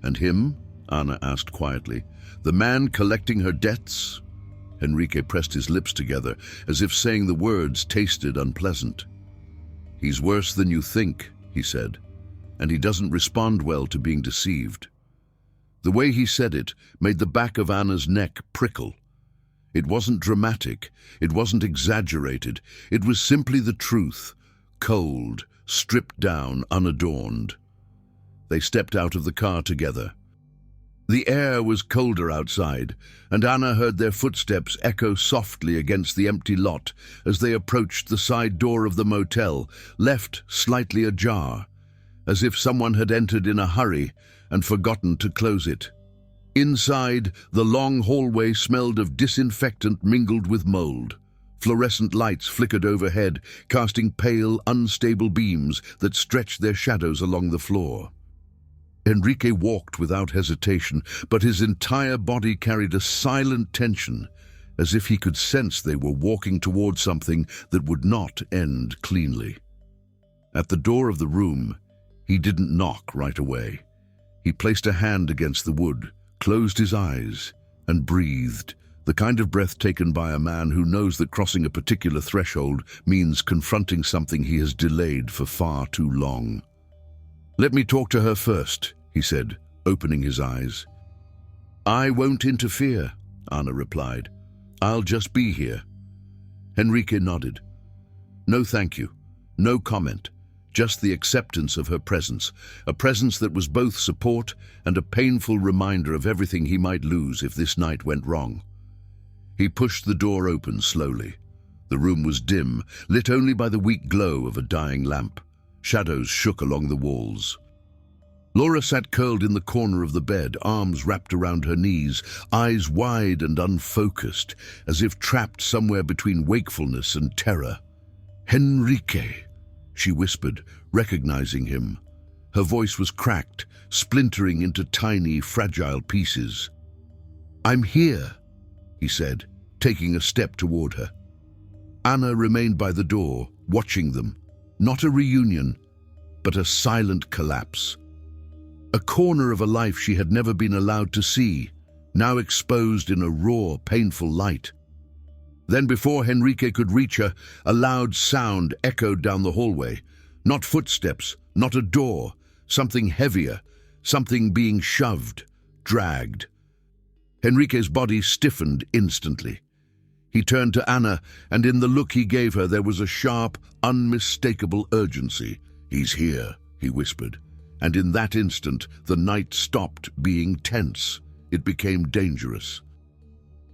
"And him?" Anna asked quietly. "The man collecting her debts?" Enrique pressed his lips together, as if saying the words tasted unpleasant. "He's worse than you think," he said, "and he doesn't respond well to being deceived." The way he said it made the back of Anna's neck prickle. It wasn't dramatic, it wasn't exaggerated, it was simply the truth, cold, stripped down, unadorned. They stepped out of the car together. The air was colder outside, and Anna heard their footsteps echo softly against the empty lot as they approached the side door of the motel, left slightly ajar. as if someone had entered in a hurry and forgotten to close it. Inside, the long hallway smelled of disinfectant mingled with mold. Fluorescent lights flickered overhead, casting pale, unstable beams that stretched their shadows along the floor. Enrique walked without hesitation, but his entire body carried a silent tension, as if he could sense they were walking toward something that would not end cleanly. At the door of the room, he didn't knock right away. He placed a hand against the wood, closed his eyes, and breathed, the kind of breath taken by a man who knows that crossing a particular threshold means confronting something he has delayed for far too long. "Let me talk to her first," he said, opening his eyes. "I won't interfere," Ana replied. "I'll just be here." Enrique nodded. "No thank you. No comment. Just the acceptance of her presence, a presence that was both support and a painful reminder of everything he might lose if this night went wrong." He pushed the door open slowly. The room was dim, lit only by the weak glow of a dying lamp. Shadows shook along the walls. Laura sat curled in the corner of the bed, arms wrapped around her knees, eyes wide and unfocused, as if trapped somewhere between wakefulness and terror. "Enrique," she whispered, recognizing him. Her voice was cracked, splintering into tiny, fragile pieces. "I'm here," he said, taking a step toward her. Ana remained by the door, watching them. Not a reunion, but a silent collapse. A corner of a life she had never been allowed to see, now exposed in a raw, painful light. Then, before Enrique could reach her, a loud sound echoed down the hallway. Not footsteps, not a door, something heavier, something being shoved, dragged. Enrique's body stiffened instantly. He turned to Ana, and in the look he gave her there was a sharp, unmistakable urgency. "He's here," he whispered. And in that instant, the night stopped being tense. It became dangerous.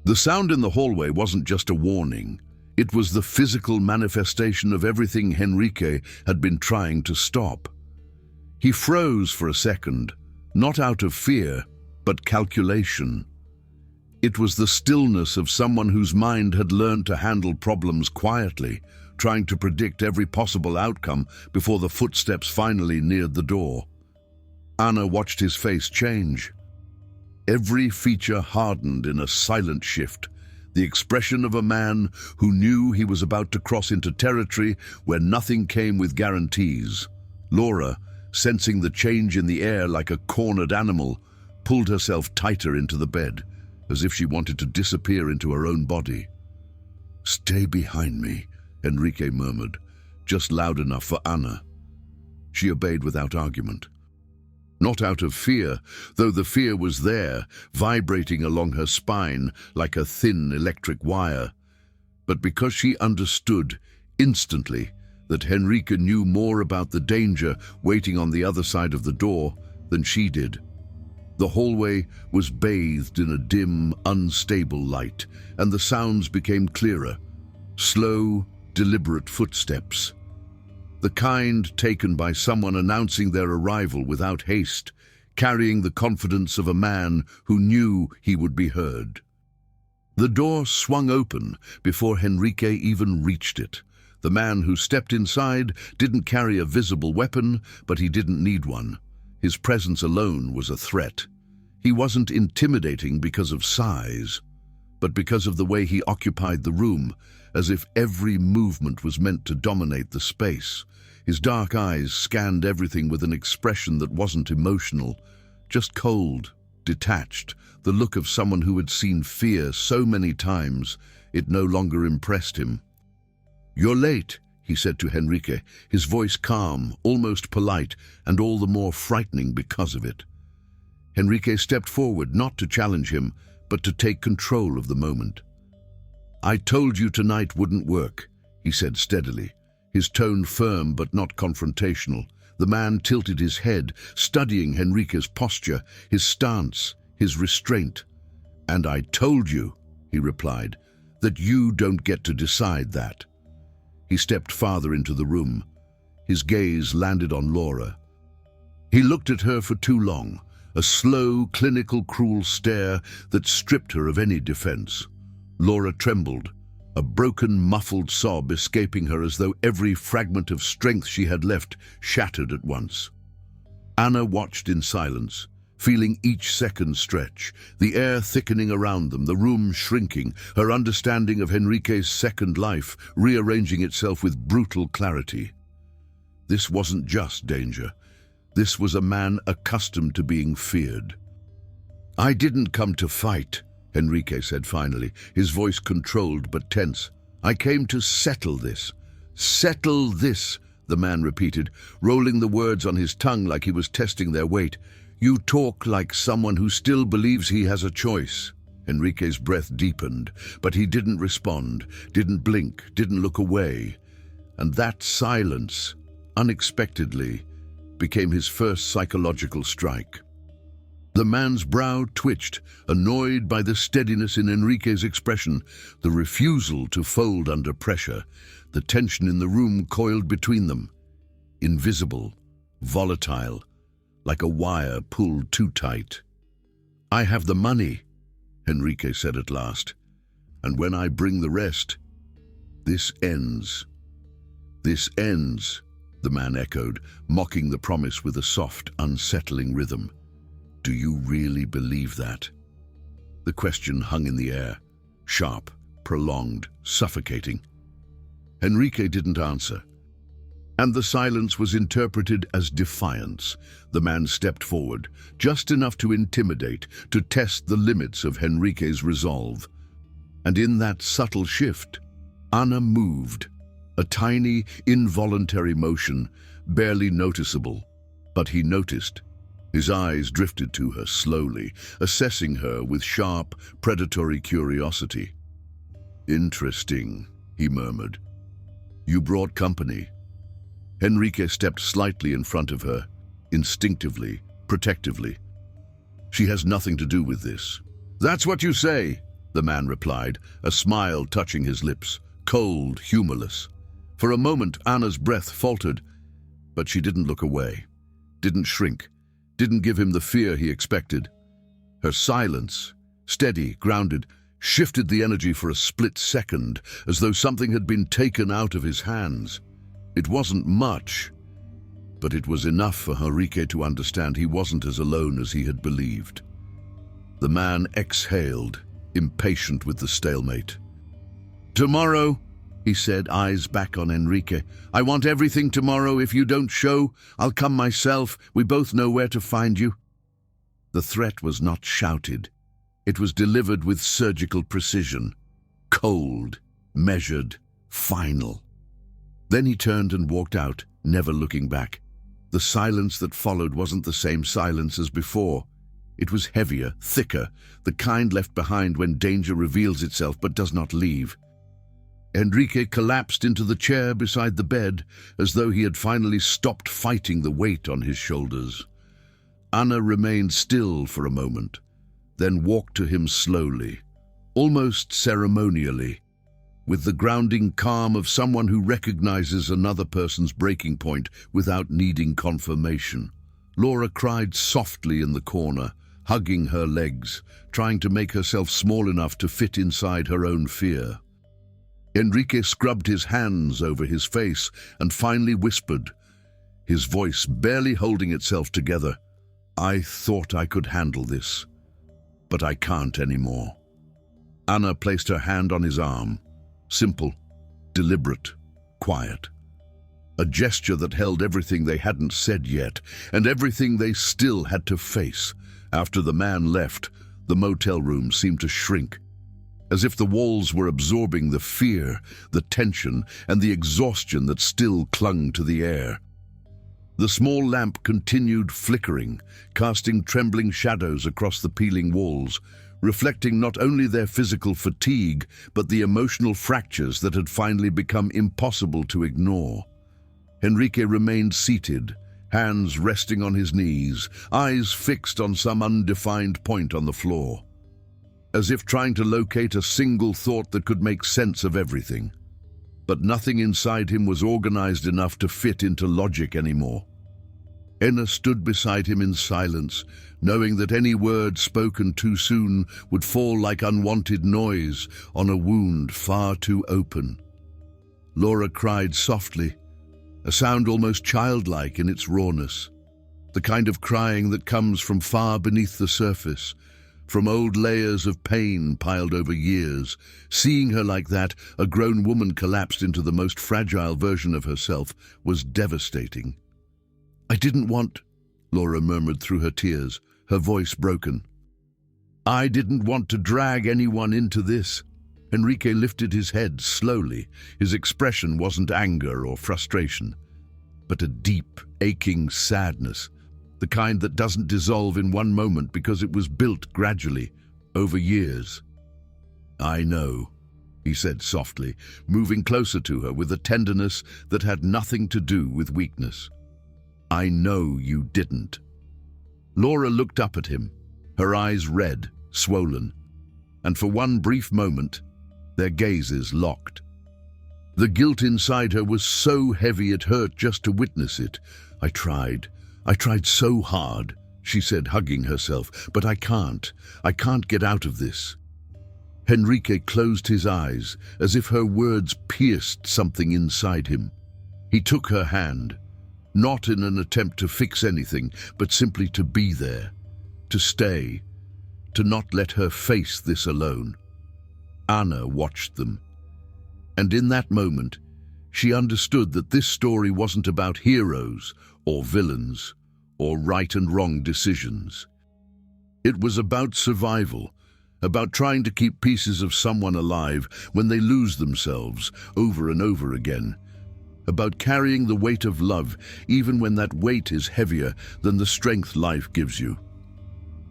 The sound in the hallway wasn't just a warning. It was the physical manifestation of everything Enrique had been trying to stop. He froze for a second, not out of fear, but calculation. It was the stillness of someone whose mind had learned to handle problems quietly, trying to predict every possible outcome before the footsteps finally neared the door. Ana watched his face change. Every feature hardened in a silent shift, the expression of a man who knew he was about to cross into territory where nothing came with guarantees. Laura, sensing the change in the air like a cornered animal, pulled herself tighter into the bed, as if she wanted to disappear into her own body. "Stay behind me," Enrique murmured, just loud enough for Ana. She obeyed without argument. Not out of fear, though the fear was there, vibrating along her spine like a thin electric wire, but because she understood instantly that Enrique knew more about the danger waiting on the other side of the door than she did. The hallway was bathed in a dim, unstable light, and the sounds became clearer. Slow, deliberate footsteps. The kind taken by someone announcing their arrival without haste, carrying the confidence of a man who knew he would be heard. The door swung open before Enrique even reached it. The man who stepped inside didn't carry a visible weapon, but he didn't need one. His presence alone was a threat. He wasn't intimidating because of size, but because of the way he occupied the room, as if every movement was meant to dominate the space. His dark eyes scanned everything with an expression that wasn't emotional, just cold, detached, the look of someone who had seen fear so many times it no longer impressed him. "You're late," he said to Enrique, his voice calm, almost polite, and all the more frightening because of it. Enrique stepped forward, not to challenge him, but to take control of the moment. "I told you tonight wouldn't work," he said steadily, his tone firm but not confrontational. The man tilted his head, studying Enrique's posture, his stance, his restraint. "And I told you," he replied, "that you don't get to decide that." He stepped farther into the room. His gaze landed on Laura. He looked at her for too long, a slow, clinical, cruel stare that stripped her of any defense. Laura trembled, a broken, muffled sob escaping her as though every fragment of strength she had left shattered at once. Anna watched in silence, feeling each second stretch, the air thickening around them, the room shrinking, her understanding of Henrique's second life rearranging itself with brutal clarity. This wasn't just danger. This was a man accustomed to being feared. "I didn't come to fight," Henrique said finally, his voice controlled but tense. "I came to settle this." "Settle this," the man repeated, rolling the words on his tongue like he was testing their weight. "You talk like someone who still believes he has a choice." Henrique's breath deepened, but he didn't respond, didn't blink, didn't look away. And that silence, unexpectedly, became his first psychological strike. The man's brow twitched, annoyed by the steadiness in Henrique's expression, the refusal to fold under pressure. The tension in the room coiled between them, invisible, volatile, like a wire pulled too tight. "I have the money," Henrique said at last, "and when I bring the rest, this ends." "This ends," the man echoed, mocking the promise with a soft, unsettling rhythm. "Do you really believe that?" The question hung in the air, sharp, prolonged, suffocating. Henrique didn't answer, and the silence was interpreted as defiance. The man stepped forward, just enough to intimidate, to test the limits of Henrique's resolve. And in that subtle shift, Anna moved, a tiny, involuntary motion, barely noticeable. But he noticed. His eyes drifted to her slowly, assessing her with sharp, predatory curiosity. "Interesting," he murmured. "You brought company." Henrique stepped slightly in front of her, instinctively, protectively. "She has nothing to do with this." "That's what you say," the man replied, a smile touching his lips, cold, humorless. For a moment, Anna's breath faltered, but she didn't look away, didn't shrink, didn't give him the fear he expected. Her silence, steady, grounded, shifted the energy for a split second, as though something had been taken out of his hands. It wasn't much, but it was enough for Henrique to understand he wasn't as alone as he had believed. The man exhaled, impatient with the stalemate. "Tomorrow," he said, eyes back on Henrique. "I want everything tomorrow. If you don't show, I'll come myself. We both know where to find you." The threat was not shouted. It was delivered with surgical precision, cold, measured, final. Then he turned and walked out, never looking back. The silence that followed wasn't the same silence as before. It was heavier, thicker, the kind left behind when danger reveals itself but does not leave. Henrique collapsed into the chair beside the bed, as though he had finally stopped fighting the weight on his shoulders. Anna remained still for a moment, then walked to him slowly, almost ceremonially, with the grounding calm of someone who recognizes another person's breaking point without needing confirmation. Laura cried softly in the corner, hugging her legs, trying to make herself small enough to fit inside her own fear. Henrique scrubbed his hands over his face and finally whispered, his voice barely holding itself together, "I thought I could handle this, but I can't anymore." Anna placed her hand on his arm, simple, deliberate, quiet. A gesture that held everything they hadn't said yet, and everything they still had to face. After the man left, the motel room seemed to shrink, as if the walls were absorbing the fear, the tension, and the exhaustion that still clung to the air. The small lamp continued flickering, casting trembling shadows across the peeling walls, reflecting not only their physical fatigue, but the emotional fractures that had finally become impossible to ignore. Henrique remained seated, hands resting on his knees, eyes fixed on some undefined point on the floor, as if trying to locate a single thought that could make sense of everything. But nothing inside him was organized enough to fit into logic anymore. Enna stood beside him in silence, knowing that any word spoken too soon would fall like unwanted noise on a wound far too open. Laura cried softly, a sound almost childlike in its rawness, the kind of crying that comes from far beneath the surface, from old layers of pain piled over years. Seeing her like that, a grown woman collapsed into the most fragile version of herself, was devastating. "I didn't want," Laura murmured through her tears, her voice broken. "I didn't want to drag anyone into this." Enrique lifted his head slowly. His expression wasn't anger or frustration, but a deep, aching sadness, the kind that doesn't dissolve in one moment because it was built gradually, over years. "I know," he said softly, moving closer to her with a tenderness that had nothing to do with weakness. "I know you didn't." Laura looked up at him, her eyes red, swollen, and for one brief moment, their gazes locked. The guilt inside her was so heavy it hurt just to witness it. I tried so hard," she said, hugging herself, "but I can't get out of this." Enrique closed his eyes, as if her words pierced something inside him. He took her hand, not in an attempt to fix anything, but simply to be there, to stay, to not let her face this alone. Anna watched them, and in that moment, she understood that this story wasn't about heroes or villains or right and wrong decisions. It was about survival, about trying to keep pieces of someone alive when they lose themselves over and over again, about carrying the weight of love even when that weight is heavier than the strength life gives you.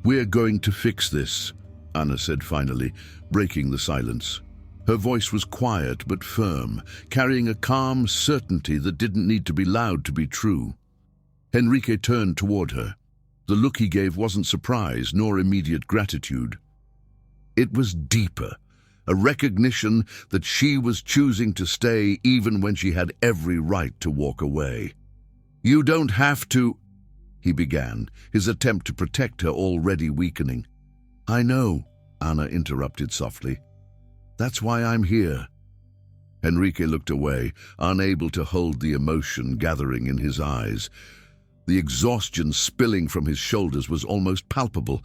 "We're going to fix this," Anna said finally, breaking the silence. Her voice was quiet but firm, carrying a calm certainty that didn't need to be loud to be true. Enrique turned toward her. The look he gave wasn't surprise nor immediate gratitude. It was deeper, a recognition that she was choosing to stay even when she had every right to walk away. "You don't have to," he began, his attempt to protect her already weakening. "I know," Anna interrupted softly. "That's why I'm here." Enrique looked away, unable to hold the emotion gathering in his eyes. The exhaustion spilling from his shoulders was almost palpable,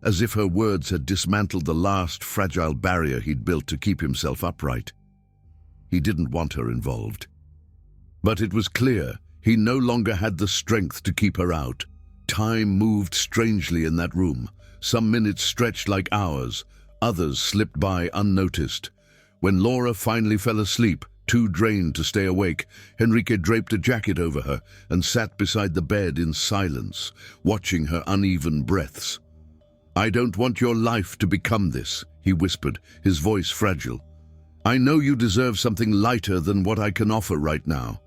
as if her words had dismantled the last fragile barrier he'd built to keep himself upright. He didn't want her involved. But it was clear he no longer had the strength to keep her out. Time moved strangely in that room. Some minutes stretched like hours, others slipped by unnoticed. When Laura finally fell asleep, too drained to stay awake, Enrique draped a jacket over her and sat beside the bed in silence, watching her uneven breaths. "I don't want your life to become this," he whispered, his voice fragile. "I know you deserve something lighter than what I can offer right now."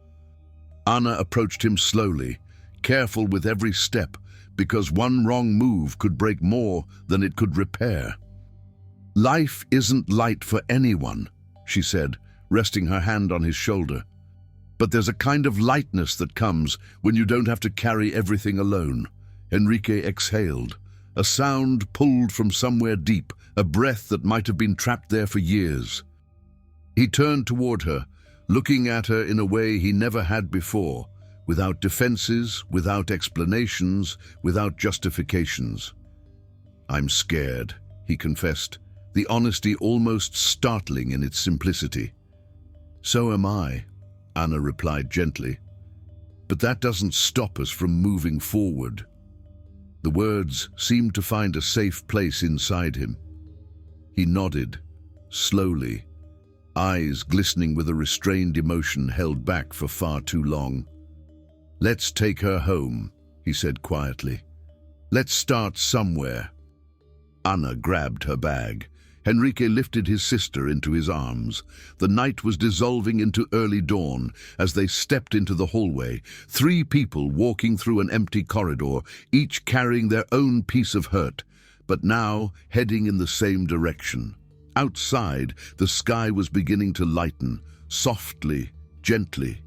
Anna approached him slowly, careful with every step, because one wrong move could break more than it could repair. "Life isn't light for anyone," she said, resting her hand on his shoulder. "But there's a kind of lightness that comes when you don't have to carry everything alone." Enrique exhaled, a sound pulled from somewhere deep, a breath that might have been trapped there for years. He turned toward her, looking at her in a way he never had before, without defenses, without explanations, without justifications. "I'm scared," he confessed, the honesty almost startling in its simplicity. "So am I," Anna replied gently. "But that doesn't stop us from moving forward." The words seemed to find a safe place inside him. He nodded, slowly, eyes glistening with a restrained emotion held back for far too long. "Let's take her home," he said quietly. "Let's start somewhere." Anna grabbed her bag. Enrique lifted his sister into his arms. The night was dissolving into early dawn as they stepped into the hallway, 3 people walking through an empty corridor, each carrying their own piece of hurt, but now heading in the same direction. Outside, the sky was beginning to lighten, softly, gently,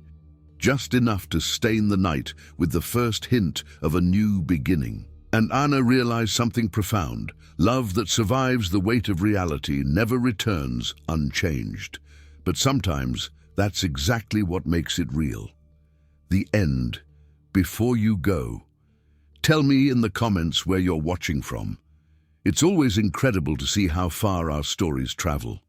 just enough to stain the night with the first hint of a new beginning. And Anna realized something profound. Love that survives the weight of reality never returns unchanged. But sometimes that's exactly what makes it real. The end, before you go. Tell me in the comments where you're watching from. It's always incredible to see how far our stories travel.